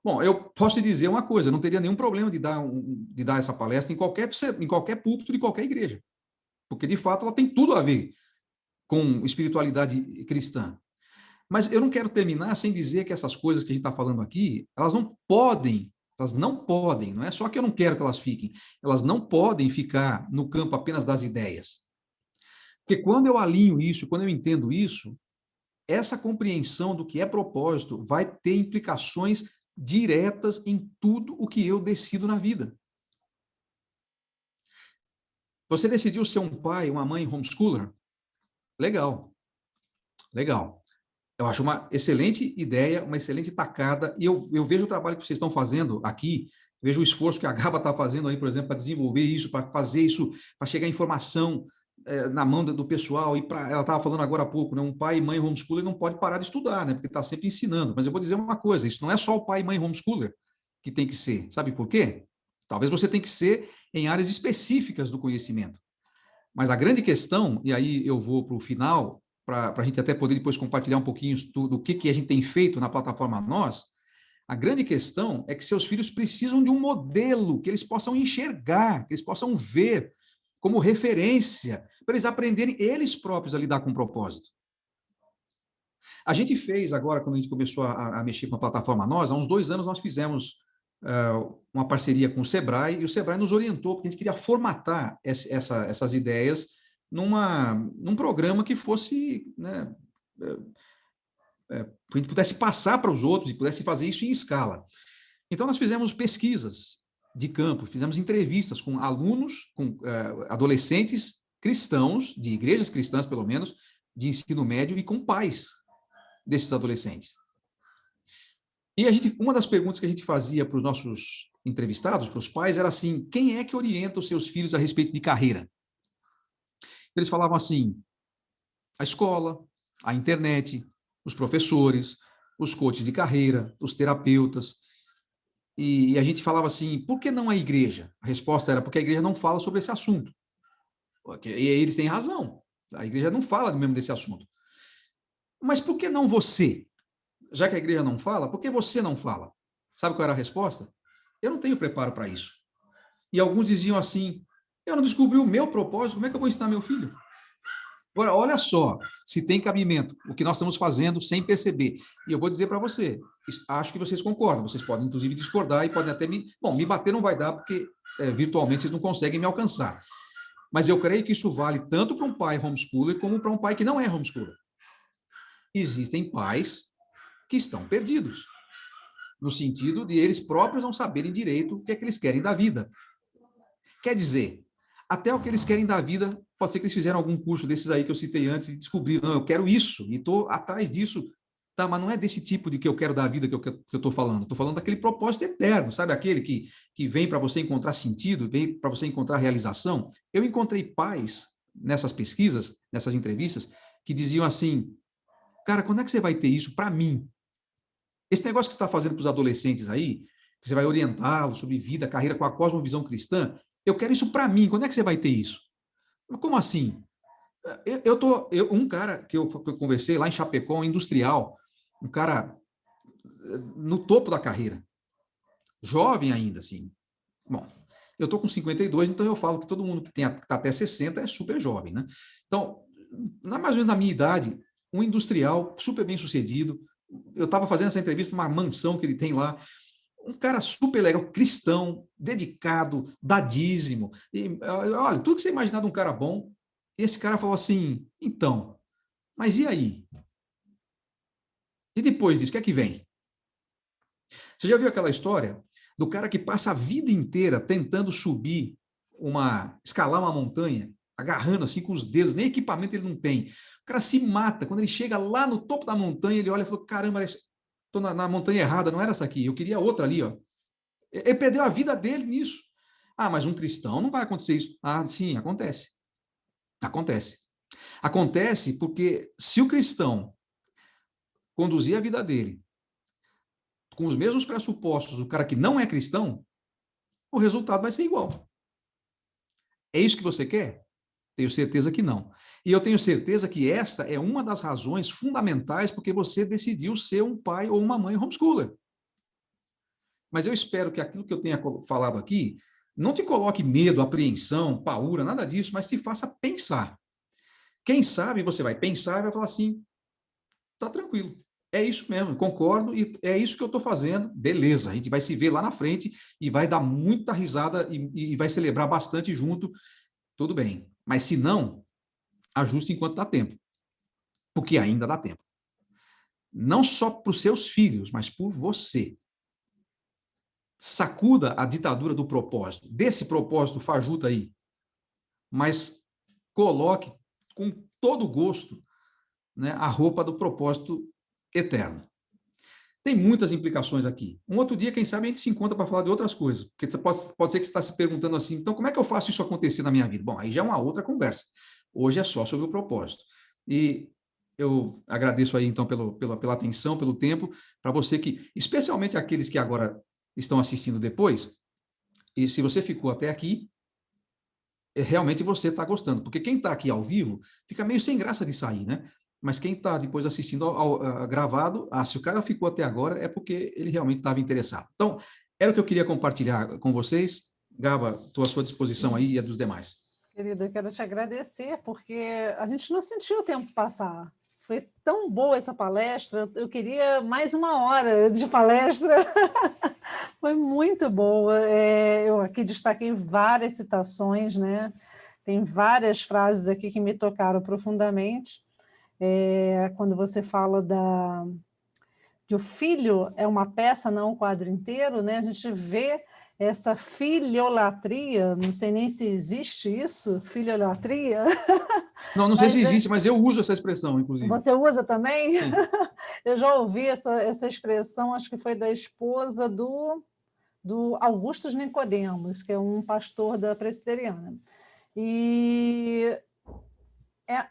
Bom, eu posso te dizer uma coisa, eu não teria nenhum problema de dar essa palestra em qualquer púlpito de qualquer igreja. Porque, de fato, ela tem tudo a ver com espiritualidade cristã. Mas eu não quero terminar sem dizer que essas coisas que a gente está falando aqui, elas não podem, não é só que eu não quero que elas fiquem, elas não podem ficar no campo apenas das ideias. Porque quando eu alinho isso, quando eu entendo isso, essa compreensão do que é propósito vai ter implicações diretas em tudo o que eu decido na vida. Você decidiu ser um pai, uma mãe homeschooler? Legal, legal. Eu acho uma excelente ideia, uma excelente tacada, e eu vejo o trabalho que vocês estão fazendo aqui, vejo o esforço que a Gaba está fazendo aí, por exemplo, para desenvolver isso, para fazer isso, para chegar informação na mão do pessoal, e ela estava falando agora há pouco, né, um pai e mãe homeschooler não pode parar de estudar, né, porque está sempre ensinando, mas eu vou dizer uma coisa, isso não é só o pai e mãe homeschooler que tem que ser, sabe por quê? Talvez você tenha que ser em áreas específicas do conhecimento, mas a grande questão, e aí eu vou para o final, para a gente até poder depois compartilhar um pouquinho do que a gente tem feito na plataforma Nós, a grande questão é que seus filhos precisam de um modelo que eles possam enxergar, que eles possam ver como referência, para eles aprenderem eles próprios a lidar com o propósito. A gente fez agora, quando a gente começou a mexer com a plataforma Nós, há uns 2 anos nós fizemos uma parceria com o Sebrae, e o Sebrae nos orientou, porque a gente queria formatar essas ideias num programa que fosse, né, que a gente pudesse passar para os outros e pudesse fazer isso em escala. Então, nós fizemos pesquisas de campo, fizemos entrevistas com alunos, com adolescentes cristãos, de igrejas cristãs, pelo menos, de ensino médio, e com pais desses adolescentes. E uma das perguntas que a gente fazia para os nossos entrevistados, para os pais, era assim: quem é que orienta os seus filhos a respeito de carreira? Eles falavam assim: a escola, a internet, os professores, os coaches de carreira, os terapeutas. E a gente falava assim: por que não a igreja? A resposta era: porque a igreja não fala sobre esse assunto. E eles têm razão. A igreja não fala mesmo desse assunto. Mas por que não você? Já que a igreja não fala, por que você não fala? Sabe qual era a resposta? Eu não tenho preparo para isso. E alguns diziam assim: eu não descobri o meu propósito, como é que eu vou ensinar meu filho? Agora, olha só, se tem cabimento, o que nós estamos fazendo sem perceber. E eu vou dizer para você, acho que vocês concordam, vocês podem inclusive discordar e podem até me bater não vai dar, porque virtualmente vocês não conseguem me alcançar. Mas eu creio que isso vale tanto para um pai homeschooler como para um pai que não é homeschooler. Existem pais que estão perdidos, no sentido de eles próprios não saberem direito o que é que eles querem da vida. Quer dizer, até o que eles querem da vida, pode ser que eles fizeram algum curso desses aí que eu citei antes e descobriram: não, eu quero isso, e estou atrás disso. Tá, mas não é desse tipo de que eu quero da vida que eu estou falando. Estou falando daquele propósito eterno, sabe? Aquele que vem para você encontrar sentido, vem para você encontrar realização. Eu encontrei pais nessas pesquisas, nessas entrevistas, que diziam assim: cara, quando é que você vai ter isso para mim? Esse negócio que você está fazendo para os adolescentes aí, que você vai orientá-los sobre vida, carreira com a cosmovisão cristã, eu quero isso para mim. Quando é que você vai ter isso? Como assim? Um cara que eu conversei lá em Chapecó, um industrial, um cara no topo da carreira, jovem ainda, assim. Bom, eu estou com 52, então eu falo que todo mundo que tá até 60 é super jovem, né? Então, mais ou menos na minha idade, um industrial super bem sucedido. Eu estava fazendo essa entrevista numa mansão que ele tem lá. Um cara super legal, cristão, dedicado, dá dízimo. E, olha, tudo que você imaginar de um cara bom, esse cara falou assim, então, mas e aí? E depois disso, o que é que vem? Você já viu aquela história do cara que passa a vida inteira tentando escalar uma montanha, agarrando assim com os dedos, nem equipamento ele não tem. O cara se mata. Quando ele chega lá no topo da montanha, ele olha e fala: caramba, estou na montanha errada, não era essa aqui, eu queria outra ali, ó. Ele perdeu a vida dele nisso. Ah, mas um cristão não vai acontecer isso. Ah, sim, acontece. Acontece. Acontece porque se o cristão conduzir a vida dele com os mesmos pressupostos do cara que não é cristão, o resultado vai ser igual. É isso que você quer? Tenho certeza que não. E eu tenho certeza que essa é uma das razões fundamentais porque você decidiu ser um pai ou uma mãe homeschooler. Mas eu espero que aquilo que eu tenha falado aqui não te coloque medo, apreensão, paura, nada disso, mas te faça pensar. Quem sabe você vai pensar e vai falar assim: tá tranquilo. É isso mesmo, concordo, e é isso que eu estou fazendo. Beleza, a gente vai se ver lá na frente e vai dar muita risada e vai celebrar bastante junto. Tudo bem. Mas se não, ajuste enquanto dá tempo, porque ainda dá tempo. Não só para os seus filhos, mas por você. Sacuda a ditadura do propósito, desse propósito fajuto aí, mas coloque com todo gosto, né, a roupa do propósito eterno. Tem muitas implicações aqui. Um outro dia, quem sabe, a gente se encontra para falar de outras coisas. Porque pode ser que você está se perguntando assim, então como é que eu faço isso acontecer na minha vida? Bom, aí já é uma outra conversa. Hoje é só sobre o propósito. E eu agradeço aí, então, pela atenção, pelo tempo, para você que, especialmente aqueles que agora estão assistindo depois, e se você ficou até aqui, realmente você está gostando. Porque quem está aqui ao vivo fica meio sem graça de sair, né? Mas quem está depois assistindo gravado, se o cara ficou até agora, é porque ele realmente estava interessado. Então, era o que eu queria compartilhar com vocês. Gaba, estou à sua disposição aí e a dos demais. Querido, eu quero te agradecer, porque a gente não sentiu o tempo passar. Foi tão boa essa palestra, eu queria mais uma hora de palestra. Foi muito boa. Eu aqui destaquei várias citações, né? Tem várias frases aqui que me tocaram profundamente. Quando você fala que o filho é uma peça, não um quadro inteiro, né? A gente vê essa filiolatria, não sei nem se existe isso, filiolatria. Não, não sei se existe, mas eu uso essa expressão, inclusive. Você usa também? Sim. Eu já ouvi essa expressão, acho que foi da esposa do Augustus Nicodemos, que é um pastor da presbiteriana. E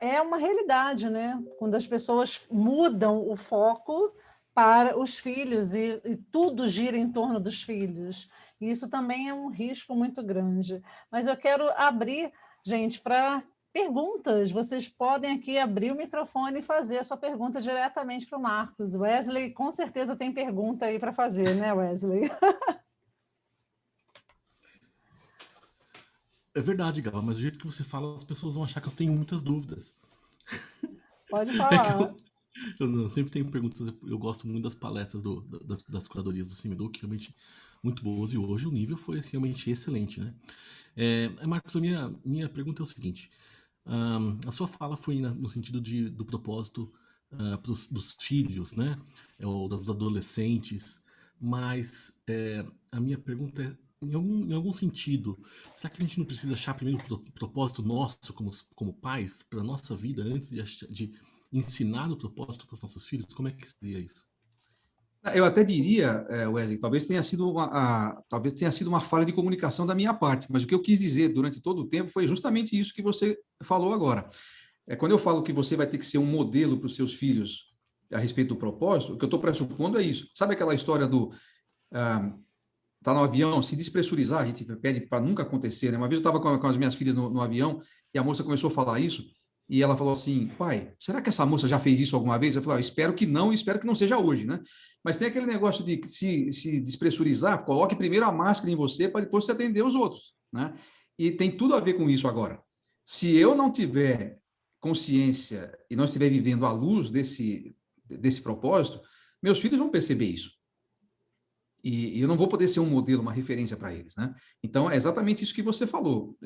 é uma realidade, né? Quando as pessoas mudam o foco para os filhos e tudo gira em torno dos filhos. E isso também é um risco muito grande. Mas eu quero abrir, gente, para perguntas. Vocês podem aqui abrir o microfone e fazer a sua pergunta diretamente para o Marcos. Wesley, com certeza tem pergunta aí para fazer, né, Wesley? É verdade, Gala, mas do jeito que você fala, as pessoas vão achar que eu tenho muitas dúvidas. Pode É que falar. eu sempre tenho perguntas, eu gosto muito das palestras das curadorias do CIMIDU, que realmente muito boas, e hoje o nível foi realmente excelente, né? Marcos, a minha pergunta é o seguinte, a sua fala foi no sentido do propósito dos filhos, né? Ou dos adolescentes, mas a minha pergunta é, em algum sentido, será que a gente não precisa achar primeiro o propósito nosso como pais para a nossa vida antes de ensinar o propósito para os nossos filhos? Como é que seria isso? Eu até diria, Wesley, talvez tenha sido uma falha de comunicação da minha parte, mas o que eu quis dizer durante todo o tempo foi justamente isso que você falou agora. Quando eu falo que você vai ter que ser um modelo para os seus filhos a respeito do propósito, o que eu estou pressupondo é isso. Sabe aquela história do tá no avião, se despressurizar, a gente pede para nunca acontecer, né? Uma vez eu estava com as minhas filhas no avião e a moça começou a falar isso e ela falou assim, pai, será que essa moça já fez isso alguma vez? Eu falei, espero que não, espero que não seja hoje, né? Mas tem aquele negócio de se despressurizar, coloque primeiro a máscara em você para depois você atender os outros, né? E tem tudo a ver com isso agora. Se eu não tiver consciência e não estiver vivendo à luz desse propósito, meus filhos vão perceber isso. E eu não vou poder ser um modelo, uma referência para eles, né? Então, é exatamente isso que você falou.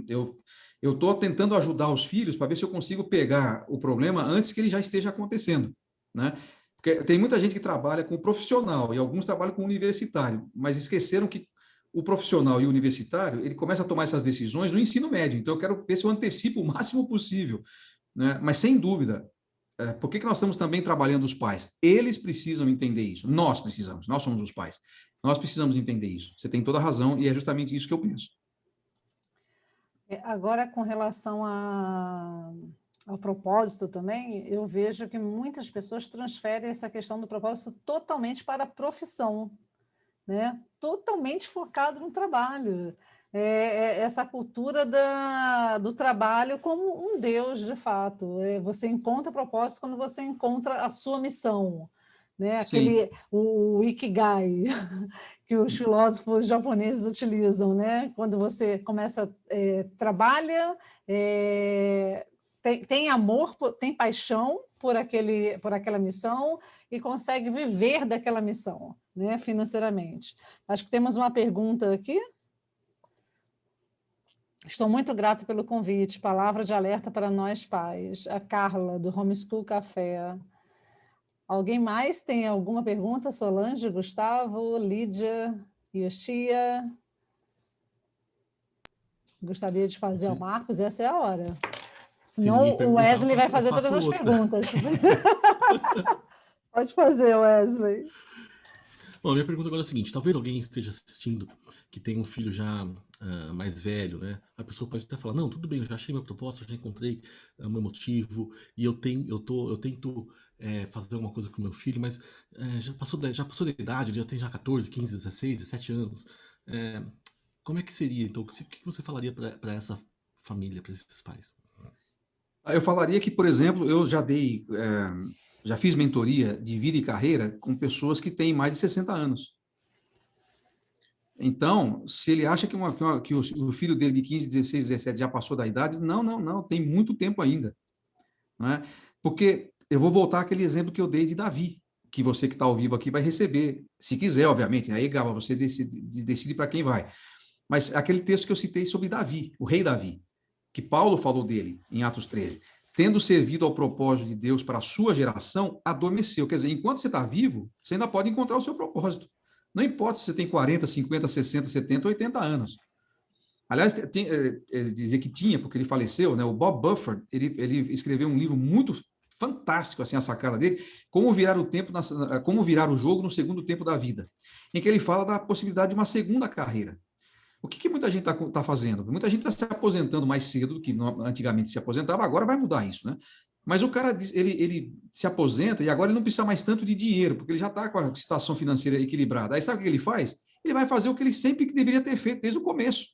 Eu estou tentando ajudar os filhos para ver se eu consigo pegar o problema antes que ele já esteja acontecendo, né? Porque tem muita gente que trabalha com o profissional e alguns trabalham com o universitário, mas esqueceram que o profissional e o universitário, ele começa a tomar essas decisões no ensino médio. Então, eu quero ver se eu antecipo o máximo possível, né? Mas, sem dúvida, por que nós estamos também trabalhando os pais? Eles precisam entender isso. Nós precisamos, nós somos os pais. Nós precisamos entender isso. Você tem toda a razão e é justamente isso que eu penso. Agora, com relação ao propósito também, eu vejo que muitas pessoas transferem essa questão do propósito totalmente para a profissão, né? Totalmente focado no trabalho. Essa cultura do trabalho como um Deus, de fato. Você encontra propósito quando você encontra a sua missão, né? Sim. O Ikigai, que os filósofos japoneses utilizam, né? Quando você começa, trabalha, tem amor, tem paixão por aquela missão e consegue viver daquela missão, né? Financeiramente. Acho que temos uma pergunta aqui. Estou muito grata pelo convite. Palavra de alerta para nós pais. A Carla, do Homeschool Café. Alguém mais tem alguma pergunta? Solange, Gustavo, Lídia, Yoshia? Gostaria de fazer ao Marcos? Essa é a hora. Senão o Wesley vai fazer todas as perguntas. Pode fazer, Wesley. Bom, a minha pergunta agora é a seguinte: talvez alguém esteja assistindo que tem um filho já mais velho, né? A pessoa pode até falar: não, tudo bem, eu já achei meu propósito, já encontrei o meu motivo e eu tento fazer alguma coisa com meu filho, mas já passou da idade, ele já tem 14, 15, 16, 17 anos. Como é que seria, então? O que você falaria para essa família, para esses pais? Eu falaria que, por exemplo, eu já fiz mentoria de vida e carreira com pessoas que têm mais de 60 anos. Então, se ele acha que o filho dele de 15, 16, 17 já passou da idade, não, tem muito tempo ainda. Não é? Porque eu vou voltar àquele exemplo que eu dei de Davi, que você que está ao vivo aqui vai receber, se quiser, obviamente. Aí, Gaba, você decide para quem vai. Mas aquele texto que eu citei sobre Davi, o rei Davi, que Paulo falou dele em Atos 13, tendo servido ao propósito de Deus para a sua geração, adormeceu. Quer dizer, enquanto você está vivo, você ainda pode encontrar o seu propósito. Não importa se você tem 40, 50, 60, 70, 80 anos. Aliás, ele dizia que tinha, porque ele faleceu, né? O Bob Buffer, ele escreveu um livro muito fantástico, assim, a sacada dele, como virar o jogo no segundo tempo da vida, em que ele fala da possibilidade de uma segunda carreira. O que muita gente está fazendo? Muita gente está se aposentando mais cedo do que antigamente se aposentava, agora vai mudar isso, né? Mas o cara, ele se aposenta e agora ele não precisa mais tanto de dinheiro, porque ele já está com a situação financeira equilibrada. Aí sabe o que ele faz? Ele vai fazer o que ele sempre deveria ter feito desde o começo.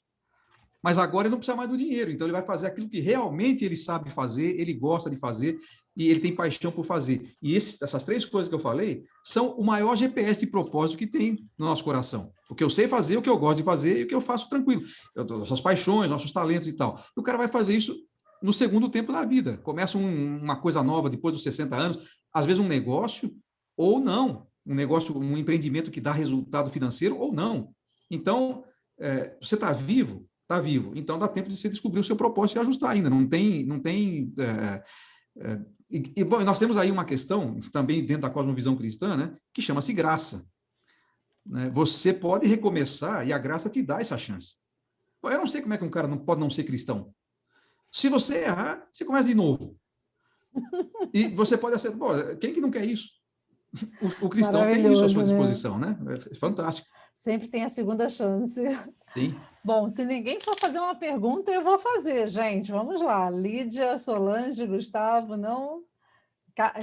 Mas agora ele não precisa mais do dinheiro, então ele vai fazer aquilo que realmente ele sabe fazer, ele gosta de fazer e ele tem paixão por fazer. E essas três coisas que eu falei são o maior GPS de propósito que tem no nosso coração. O que eu sei fazer, o que eu gosto de fazer e o que eu faço tranquilo. Nossas paixões, nossos talentos e tal. E o cara vai fazer isso no segundo tempo da vida. Começa uma coisa nova depois dos 60 anos, às vezes um negócio ou não. Um negócio, um empreendimento que dá resultado financeiro ou não. Então, você está vivo, está vivo. Então dá tempo de você descobrir o seu propósito e ajustar ainda. Não tem. Bom, nós temos aí uma questão também dentro da cosmovisão cristã, né, que chama-se graça. Né? Você pode recomeçar e a graça te dá essa chance. Eu não sei como é que um cara não pode não ser cristão. Se você errar, você começa de novo. E você pode acertar. Bom, quem que não quer isso? O cristão tem isso à sua disposição, né? É fantástico. Sempre tem a segunda chance. Sim. Bom, se ninguém for fazer uma pergunta, eu vou fazer, gente. Vamos lá. Lídia, Solange, Gustavo, não?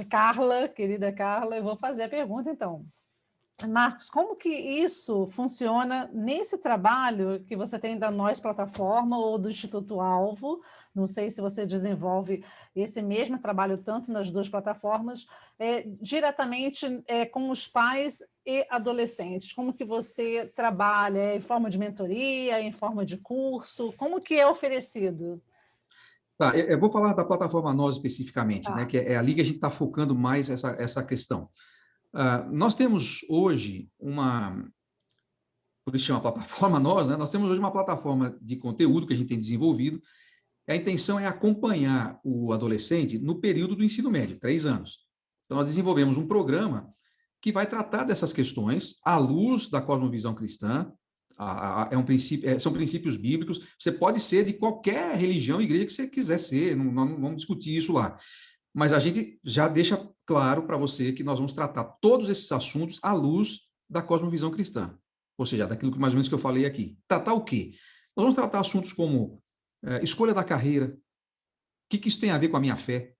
Carla, querida Carla, eu vou fazer a pergunta, então. Marcos, como que isso funciona nesse trabalho que você tem da Nós Plataforma ou do Instituto Alvo? Não sei se você desenvolve esse mesmo trabalho tanto nas duas plataformas, diretamente com os pais e adolescentes. Como que você trabalha? Em forma de mentoria, em forma de curso? Como que é oferecido? Tá, eu vou falar da plataforma Nós especificamente, né, que é ali que a gente está focando mais essa questão. Nós temos hoje por isso chama plataforma nós, né? Nós temos hoje uma plataforma de conteúdo que a gente tem desenvolvido. A intenção é acompanhar o adolescente no período do ensino médio, 3 anos. Então, nós desenvolvemos um programa que vai tratar dessas questões à luz da cosmovisão cristã. São princípios bíblicos. Você pode ser de qualquer religião, igreja que você quiser ser, não vamos discutir isso lá. Mas a gente já deixa claro para você que nós vamos tratar todos esses assuntos à luz da cosmovisão cristã. Ou seja, daquilo que mais ou menos que eu falei aqui. Tratar o quê? Nós vamos tratar assuntos como escolha da carreira, o que isso tem a ver com a minha fé,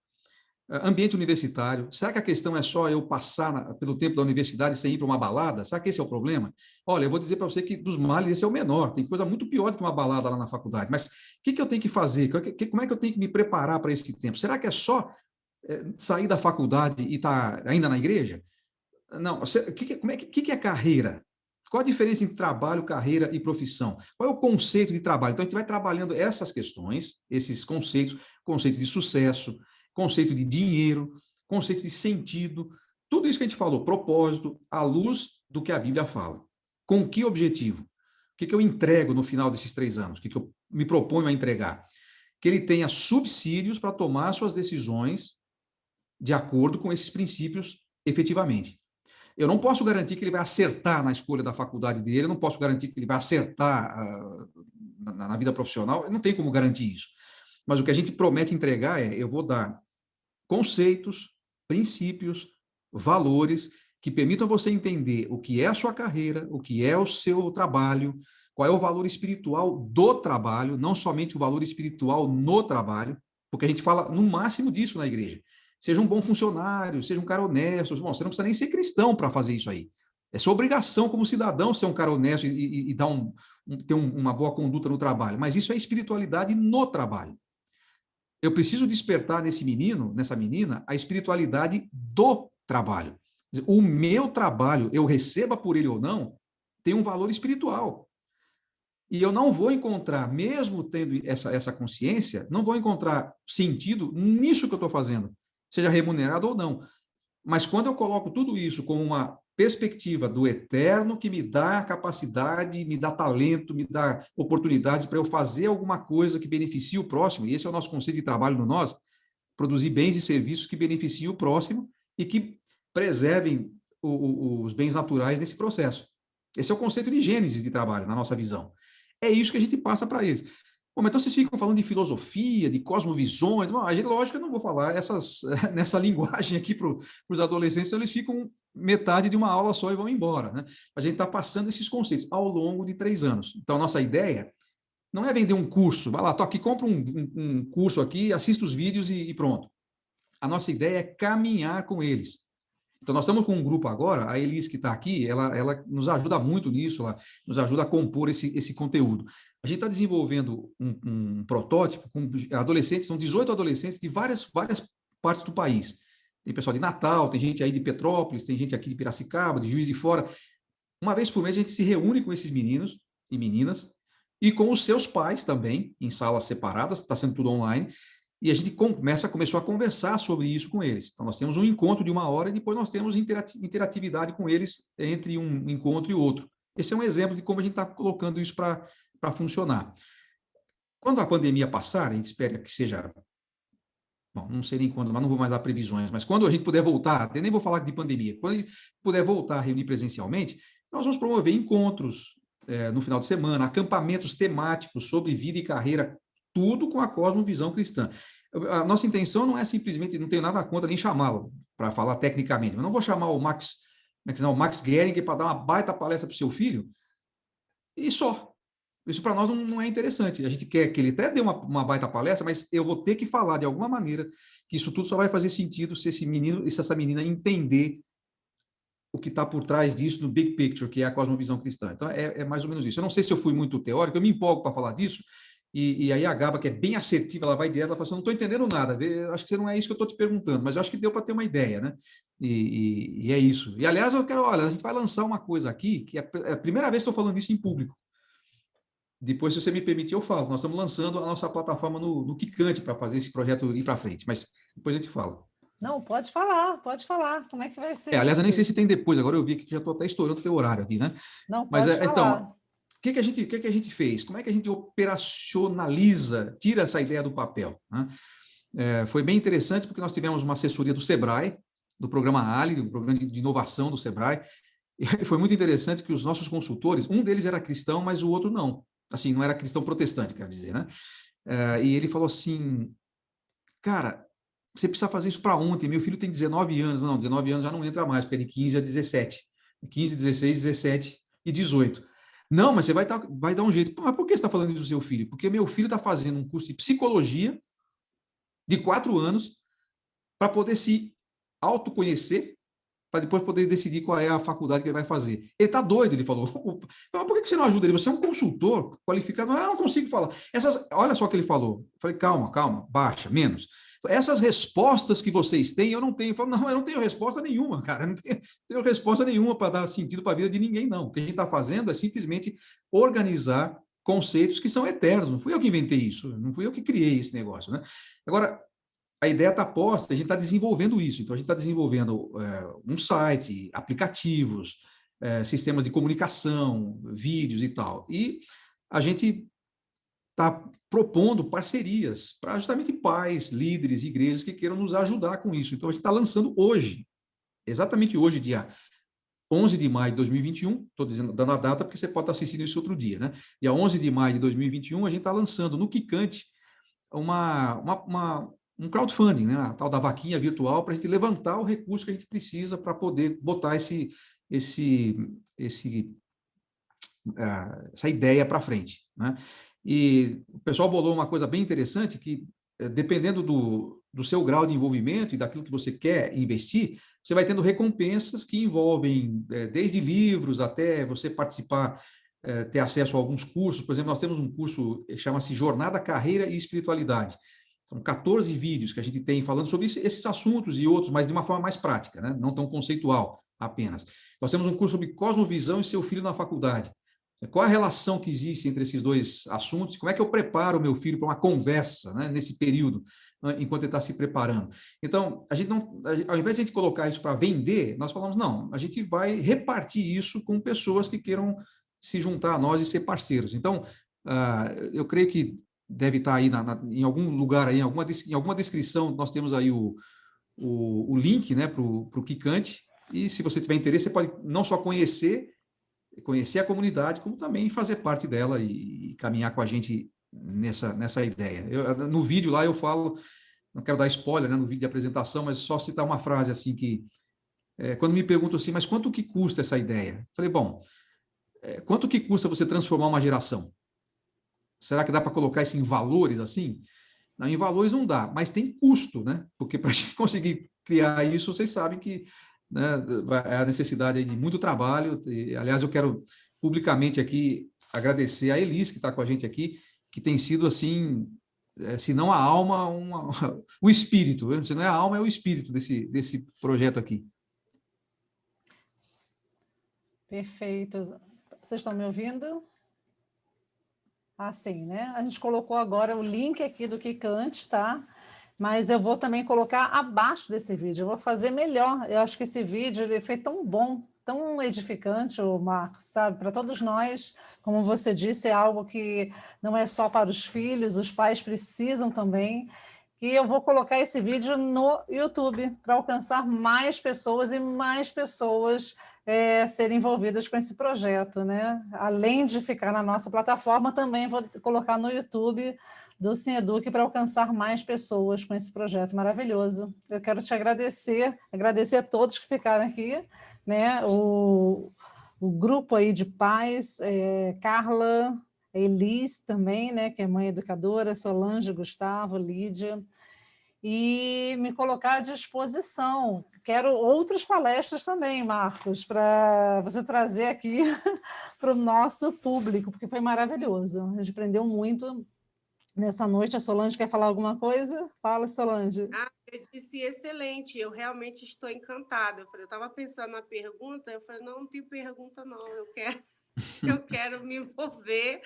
ambiente universitário. Será que a questão é só eu passar pelo tempo da universidade sem ir para uma balada? Será que esse é o problema? Olha, eu vou dizer para você que dos males esse é o menor. Tem coisa muito pior do que uma balada lá na faculdade. Mas o que eu tenho que fazer? Como é que eu tenho que me preparar para esse tempo? Será que é só sair da faculdade e estar ainda na igreja? Não. O que é carreira? Qual a diferença entre trabalho, carreira e profissão? Qual é o conceito de trabalho? Então, a gente vai trabalhando essas questões, esses conceitos, conceito de sucesso, conceito de dinheiro, conceito de sentido, tudo isso que a gente falou, propósito, à luz do que a Bíblia fala. Com que objetivo? O que eu entrego no final desses 3 anos? O que eu me proponho a entregar? Que ele tenha subsídios para tomar suas decisões de acordo com esses princípios efetivamente. Eu não posso garantir que ele vai acertar na escolha da faculdade dele, eu não posso garantir que ele vai acertar na vida profissional, não tem como garantir isso. Mas o que a gente promete entregar eu vou dar conceitos, princípios, valores que permitam você entender o que é a sua carreira, o que é o seu trabalho, qual é o valor espiritual do trabalho, não somente o valor espiritual no trabalho, porque a gente fala no máximo disso na igreja. Seja um bom funcionário, seja um cara honesto. Bom, você não precisa nem ser cristão para fazer isso aí. É sua obrigação como cidadão ser um cara honesto e dar ter uma boa conduta no trabalho. Mas isso é espiritualidade no trabalho. Eu preciso despertar nesse menino, nessa menina, a espiritualidade do trabalho. O meu trabalho, eu receba por ele ou não, tem um valor espiritual. E eu não vou encontrar, mesmo tendo essa consciência, não vou encontrar sentido nisso que eu estou fazendo, seja remunerado ou não. Mas quando eu coloco tudo isso como uma perspectiva do eterno que me dá capacidade, me dá talento, me dá oportunidades para eu fazer alguma coisa que beneficie o próximo, e esse é o nosso conceito de trabalho no nós, produzir bens e serviços que beneficiem o próximo e que preservem os bens naturais nesse processo. Esse é o conceito de gênese de trabalho, na nossa visão. É isso que a gente passa para eles. Bom, então vocês ficam falando de filosofia, de cosmovisões. Bom, a gente, lógico, eu não vou falar nessa linguagem aqui para os adolescentes, então eles ficam metade de uma aula só e vão embora, né? A gente está passando esses conceitos ao longo de 3 anos. Então, a nossa ideia não é vender um curso. Vai lá, tô aqui, compra um curso aqui, assista os vídeos e pronto. A nossa ideia é caminhar com eles. Então, nós estamos com um grupo agora, a Elis que está aqui, ela nos ajuda muito nisso, ela nos ajuda a compor esse conteúdo. A gente está desenvolvendo um protótipo com adolescentes, são 18 adolescentes de várias partes do país. Tem pessoal de Natal, tem gente aí de Petrópolis, tem gente aqui de Piracicaba, de Juiz de Fora. Uma vez por mês a gente se reúne com esses meninos e meninas e com os seus pais também, em salas separadas, está sendo tudo online, e a gente começou a conversar sobre isso com eles. Então, nós temos um encontro de 1 hora e depois nós temos interatividade com eles entre um encontro e outro. Esse é um exemplo de como a gente está colocando isso para funcionar. Quando a pandemia passar, a gente espera que seja... Bom, não sei nem quando, mas não vou mais dar previsões, mas quando a gente puder voltar, até nem vou falar de pandemia, quando a gente puder voltar a reunir presencialmente, nós vamos promover encontros no final de semana, acampamentos temáticos sobre vida e carreira, tudo com a cosmovisão cristã. A nossa intenção não é simplesmente, não tenho nada contra nem chamá-lo, para falar tecnicamente, mas não vou chamar o Max Gehring para dar uma baita palestra para o seu filho, e só. Isso para nós não é interessante. A gente quer que ele até dê uma baita palestra, mas eu vou ter que falar de alguma maneira que isso tudo só vai fazer sentido se esse menino e se essa menina entender o que está por trás disso no big picture, que é a cosmovisão cristã. Então, é mais ou menos isso. Eu não sei se eu fui muito teórico, eu me empolgo para falar disso, e aí a Gaba, que é bem assertiva, ela vai direto, ela fala assim, eu não estou entendendo nada, acho que não é isso que eu estou te perguntando, mas eu acho que deu para ter uma ideia, né? E é isso. E, aliás, olha, a gente vai lançar uma coisa aqui, que é a primeira vez que estou falando isso em público. Depois, se você me permitir, eu falo. Nós estamos lançando a nossa plataforma no Kikante para fazer esse projeto ir para frente, mas depois a gente fala. Não, pode falar. Como é que vai ser Aliás, eu nem isso? sei se tem depois, agora eu vi aqui que já estou até estourando o teu horário aqui, né? Não, Mas, pode então, falar. o que a gente fez? Como é que a gente operacionaliza, tira essa ideia do papel, né? Foi bem interessante porque nós tivemos uma assessoria do Sebrae, do programa Ali, do programa de inovação do Sebrae, e foi muito interessante que os nossos consultores, um deles era cristão, mas o outro não. Assim, não era cristão protestante, quero dizer, né? E ele falou assim, cara, você precisa fazer isso para ontem, meu filho tem 19 anos. Não, 19 anos já não entra mais, porque é de 15 a 17. 15, 16, 17 e 18. Não, mas você vai dar um jeito. Mas por que você está falando isso do seu filho? Porque meu filho está fazendo um curso de psicologia de 4 anos para poder se autoconhecer, para depois poder decidir qual é a faculdade que ele vai fazer. Ele está doido, ele falou. Mas por que você não ajuda ele? Você é um consultor qualificado. Eu não consigo falar. Olha só o que ele falou. Eu falei, calma, baixa, menos. Essas respostas que vocês têm, eu não tenho. Eu falo, não, eu não tenho resposta nenhuma, cara. Eu não tenho resposta nenhuma para dar sentido para a vida de ninguém, não. O que a gente está fazendo é simplesmente organizar conceitos que são eternos. Não fui eu que inventei isso, não fui eu que criei esse negócio, né? Agora, a ideia está posta, a gente está desenvolvendo isso. Então, a gente está desenvolvendo um site, aplicativos, sistemas de comunicação, vídeos e tal. E a gente está propondo parcerias para justamente pais, líderes, igrejas que queiram nos ajudar com isso. Então, a gente está lançando hoje, exatamente hoje, dia 11 de maio de 2021, estou dando a data porque você pode estar assistindo isso outro dia, né? Dia 11 de maio de 2021, a gente está lançando no Kikante um crowdfunding, né? A tal da vaquinha virtual, para a gente levantar o recurso que a gente precisa para poder botar esse, essa ideia para frente, né? E o pessoal bolou uma coisa bem interessante que, dependendo do seu grau de envolvimento e daquilo que você quer investir, você vai tendo recompensas que envolvem desde livros até você participar, ter acesso a alguns cursos. Por exemplo, nós temos um curso que chama-se Jornada, Carreira e Espiritualidade. São 14 vídeos que a gente tem falando sobre esses assuntos e outros, mas de uma forma mais prática, né? Não tão conceitual apenas. Nós temos um curso sobre cosmovisão e seu filho na faculdade. Qual a relação que existe entre esses dois assuntos? Como é que eu preparo o meu filho para uma conversa, né, nesse período, enquanto ele está se preparando? Então, a gente não, ao invés de a gente colocar isso para vender, nós falamos, não, a gente vai repartir isso com pessoas que queiram se juntar a nós e ser parceiros. Então, eu creio que deve estar aí em algum lugar, aí, em alguma descrição, nós temos aí o link, né, para o Kikante, e se você tiver interesse, você pode não só conhecer a comunidade, como também fazer parte dela e caminhar com a gente nessa ideia. No vídeo lá eu falo, não quero dar spoiler, né, no vídeo de apresentação, mas só citar uma frase assim que, quando me perguntam assim, mas quanto que custa essa ideia? Falei, bom, quanto que custa você transformar uma geração? Será que dá para colocar isso em valores assim? Não, em valores não dá, mas tem custo, né? Porque para a gente conseguir criar isso, vocês sabem que, né, é a necessidade de muito trabalho. Aliás, eu quero publicamente aqui agradecer a Elis, que está com a gente aqui, que tem sido assim, se não a alma, o espírito. Se não é a alma, é o espírito desse projeto aqui. Perfeito. Vocês estão me ouvindo? Assim, né? A gente colocou agora o link aqui do Kikante, tá? Mas eu vou também colocar abaixo desse vídeo. Eu vou fazer melhor. Eu acho que esse vídeo ele foi tão bom, tão edificante, o Marcos, sabe? Para todos nós, como você disse, é algo que não é só para os filhos, os pais precisam também. E eu vou colocar esse vídeo no YouTube para alcançar mais pessoas e mais pessoas serem envolvidas com esse projeto, né? Além de ficar na nossa plataforma, também vou colocar no YouTube do Cineduc para alcançar mais pessoas com esse projeto maravilhoso. Eu quero te agradecer a todos que ficaram aqui, né? O grupo aí de pais, Carla, Elis também, né, que é mãe educadora, Solange, Gustavo, Lídia, e me colocar à disposição. Quero outras palestras também, Marcos, para você trazer aqui para o nosso público, porque foi maravilhoso. A gente aprendeu muito nessa noite. A Solange quer falar alguma coisa? Fala, Solange. Eu disse excelente, eu realmente estou encantada. Eu estava pensando na pergunta, eu falei, não tem pergunta não, eu quero me envolver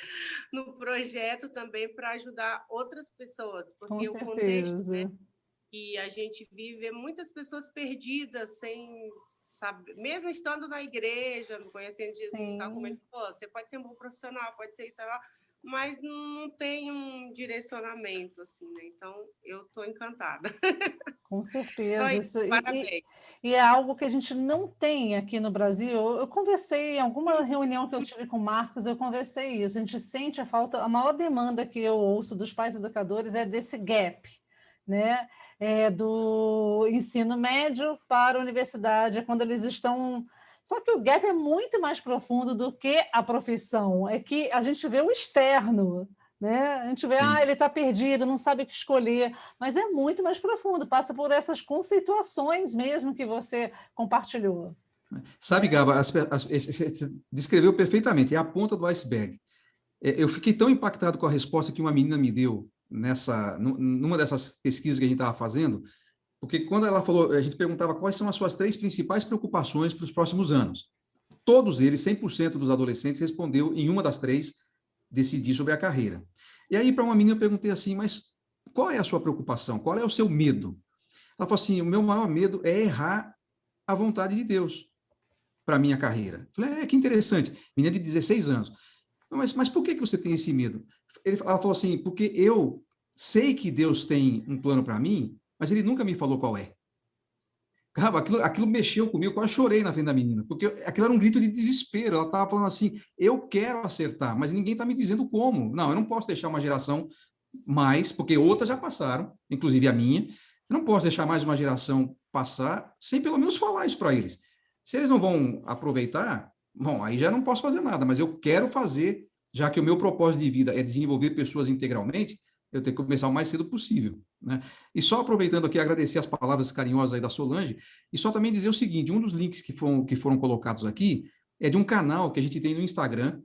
no projeto também para ajudar outras pessoas, porque Com o contexto, certeza. né, que a gente vive, muitas pessoas perdidas, sem saber, mesmo estando na igreja, conhecendo Jesus, tal, como ele falou, você pode ser um bom profissional, pode ser isso, sei lá, mas não tem um direcionamento, assim, né? Então, eu estou encantada. Com Só certeza. isso, parabéns. E é algo que a gente não tem aqui no Brasil. Eu conversei em alguma reunião que eu tive com o Marcos, eu conversei isso. A gente sente a falta, a maior demanda que eu ouço dos pais educadores é desse gap, né? Do ensino médio para a universidade, é quando eles estão. Só que o gap é muito mais profundo do que a profissão. É que a gente vê o externo, né? A gente vê, Sim. ele está perdido, não sabe o que escolher, mas é muito mais profundo, passa por essas conceituações mesmo que você compartilhou. Sabe, Gaba, você descreveu perfeitamente, é a ponta do iceberg. Eu fiquei tão impactado com a resposta que uma menina me deu numa dessas pesquisas que a gente estava fazendo, porque quando ela falou, a gente perguntava quais são as suas 3 principais preocupações para os próximos anos. Todos eles, 100% dos adolescentes, respondeu em uma das 3, decidir sobre a carreira. E aí, para uma menina, eu perguntei assim, mas qual é a sua preocupação? Qual é o seu medo? Ela falou assim, o meu maior medo é errar a vontade de Deus para a minha carreira. Eu falei, que interessante. Menina de 16 anos. Mas por que você tem esse medo? Ela falou assim, porque eu sei que Deus tem um plano para mim, mas ele nunca me falou qual é. Cara, aquilo mexeu comigo, eu quase chorei na frente da menina, porque aquilo era um grito de desespero. Ela estava falando assim, eu quero acertar, mas ninguém está me dizendo como. Não, eu não posso deixar uma geração mais, porque outras já passaram, inclusive a minha. Eu não posso deixar mais uma geração passar sem pelo menos falar isso para eles. Se eles não vão aproveitar, bom, aí já não posso fazer nada, mas eu quero fazer, já que o meu propósito de vida é desenvolver pessoas integralmente, eu tenho que começar o mais cedo possível, né? E só aproveitando aqui, agradecer as palavras carinhosas aí da Solange, e só também dizer o seguinte, um dos links que foram colocados aqui é de um canal que a gente tem no Instagram,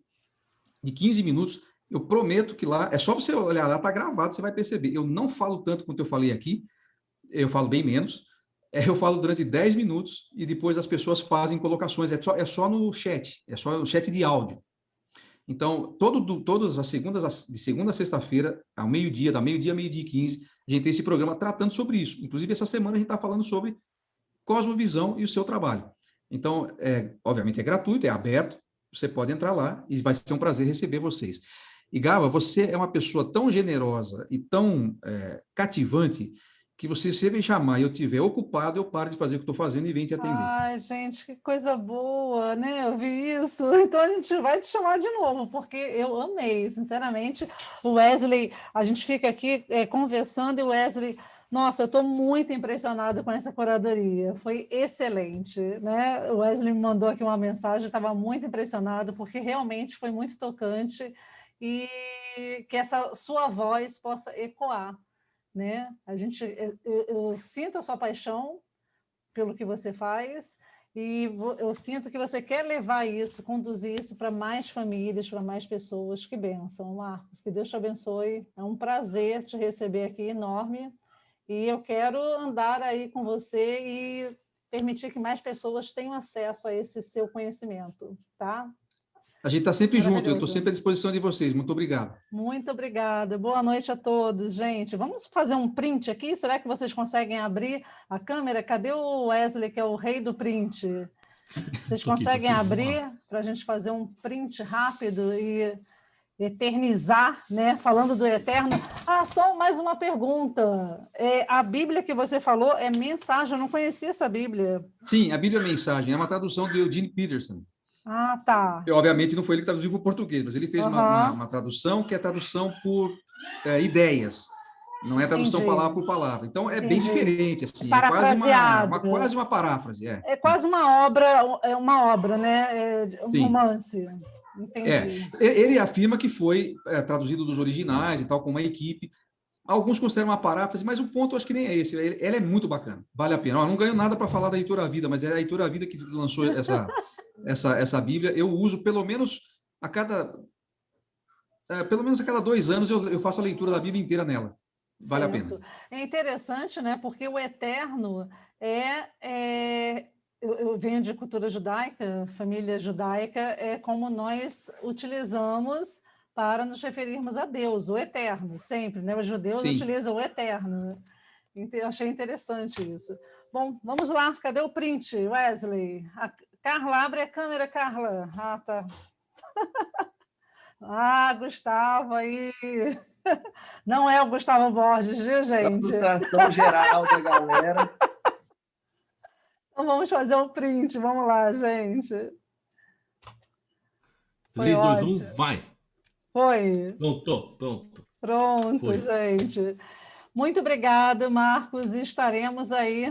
de 15 minutos, eu prometo que lá, é só você olhar lá, tá gravado, você vai perceber. Eu não falo tanto quanto eu falei aqui, eu falo bem menos, eu falo durante 10 minutos e depois as pessoas fazem colocações, é só no chat, é só no chat de áudio. Então, todas as segundas, de segunda a sexta-feira, ao meio-dia, da meio-dia a meio-dia e 15, a gente tem esse programa tratando sobre isso. Inclusive, essa semana a gente está falando sobre Cosmovisão e o seu trabalho. Então, obviamente é gratuito, é aberto, você pode entrar lá e vai ser um prazer receber vocês. E, Gaba, você é uma pessoa tão generosa e tão cativante que se você me chamar e eu estiver ocupado, eu paro de fazer o que estou fazendo e venho te atender. Ai, gente, que coisa boa, né? Eu vi isso. Então a gente vai te chamar de novo, porque eu amei, sinceramente. O Wesley, a gente fica aqui conversando e o Wesley, nossa, eu estou muito impressionada com essa curadoria. Foi excelente, né? O Wesley me mandou aqui uma mensagem, estava muito impressionado, porque realmente foi muito tocante e que essa sua voz possa ecoar, né? Eu sinto a sua paixão pelo que você faz, e eu sinto que você quer levar isso, conduzir isso para mais famílias, para mais pessoas. Que bênção, Marcos, que Deus te abençoe. É um prazer te receber aqui, enorme, e eu quero andar aí com você e permitir que mais pessoas tenham acesso a esse seu conhecimento, tá? A gente está sempre junto, eu estou Maravilhoso. sempre à disposição de vocês. Muito obrigado. Muito obrigada. Boa noite a todos, gente. Vamos fazer um print aqui? Será que vocês conseguem abrir a câmera? Cadê o Wesley, que é o rei do print? Vocês conseguem abrir para a gente fazer um print rápido e eternizar, né? Falando do eterno. Só mais uma pergunta. A Bíblia que você falou é mensagem, eu não conhecia essa Bíblia. Sim, a Bíblia é Mensagem, é uma tradução de Eugene Peterson. Tá. Obviamente não foi ele que traduziu para o português, mas ele fez uma tradução que é tradução por ideias, não é tradução Entendi. palavra por palavra. Então é bem Entendi. diferente, assim, Parafraseado. quase uma paráfrase. É quase uma obra, né? Um Sim. romance. Entendi. Ele afirma que foi traduzido dos originais e tal, com uma equipe. Alguns consideram uma paráfrase, mas o ponto acho que nem é esse. Ela é muito bacana, vale a pena. Eu não ganho nada para falar da Editora Vida, mas é a Editora Vida que lançou essa Bíblia. Eu uso pelo menos a cada 2 anos eu faço a leitura da Bíblia inteira nela. Vale Certo. a pena. É interessante, né? Porque o eterno eu venho de cultura judaica, família judaica, é como nós utilizamos para nos referirmos a Deus, o eterno, sempre, né? Os judeus Sim. utilizam o eterno. Achei interessante isso. Bom, vamos lá. Cadê o print, Wesley? Carla, abre a câmera, Carla. Ah, tá. Ah, Gustavo aí. Não é o Gustavo Borges, viu, A gente? frustração geral da galera. Então vamos fazer um print. Vamos lá, gente. Foi 3, 2, 1, ótimo. vai! Foi. Pronto. Pronto, Foi. gente. Muito obrigada, Marcos. E estaremos aí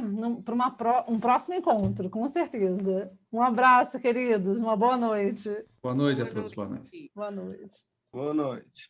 para um próximo encontro, com certeza. Um abraço, queridos. Uma boa noite. Boa noite a todos. Boa noite. Boa noite. Boa noite.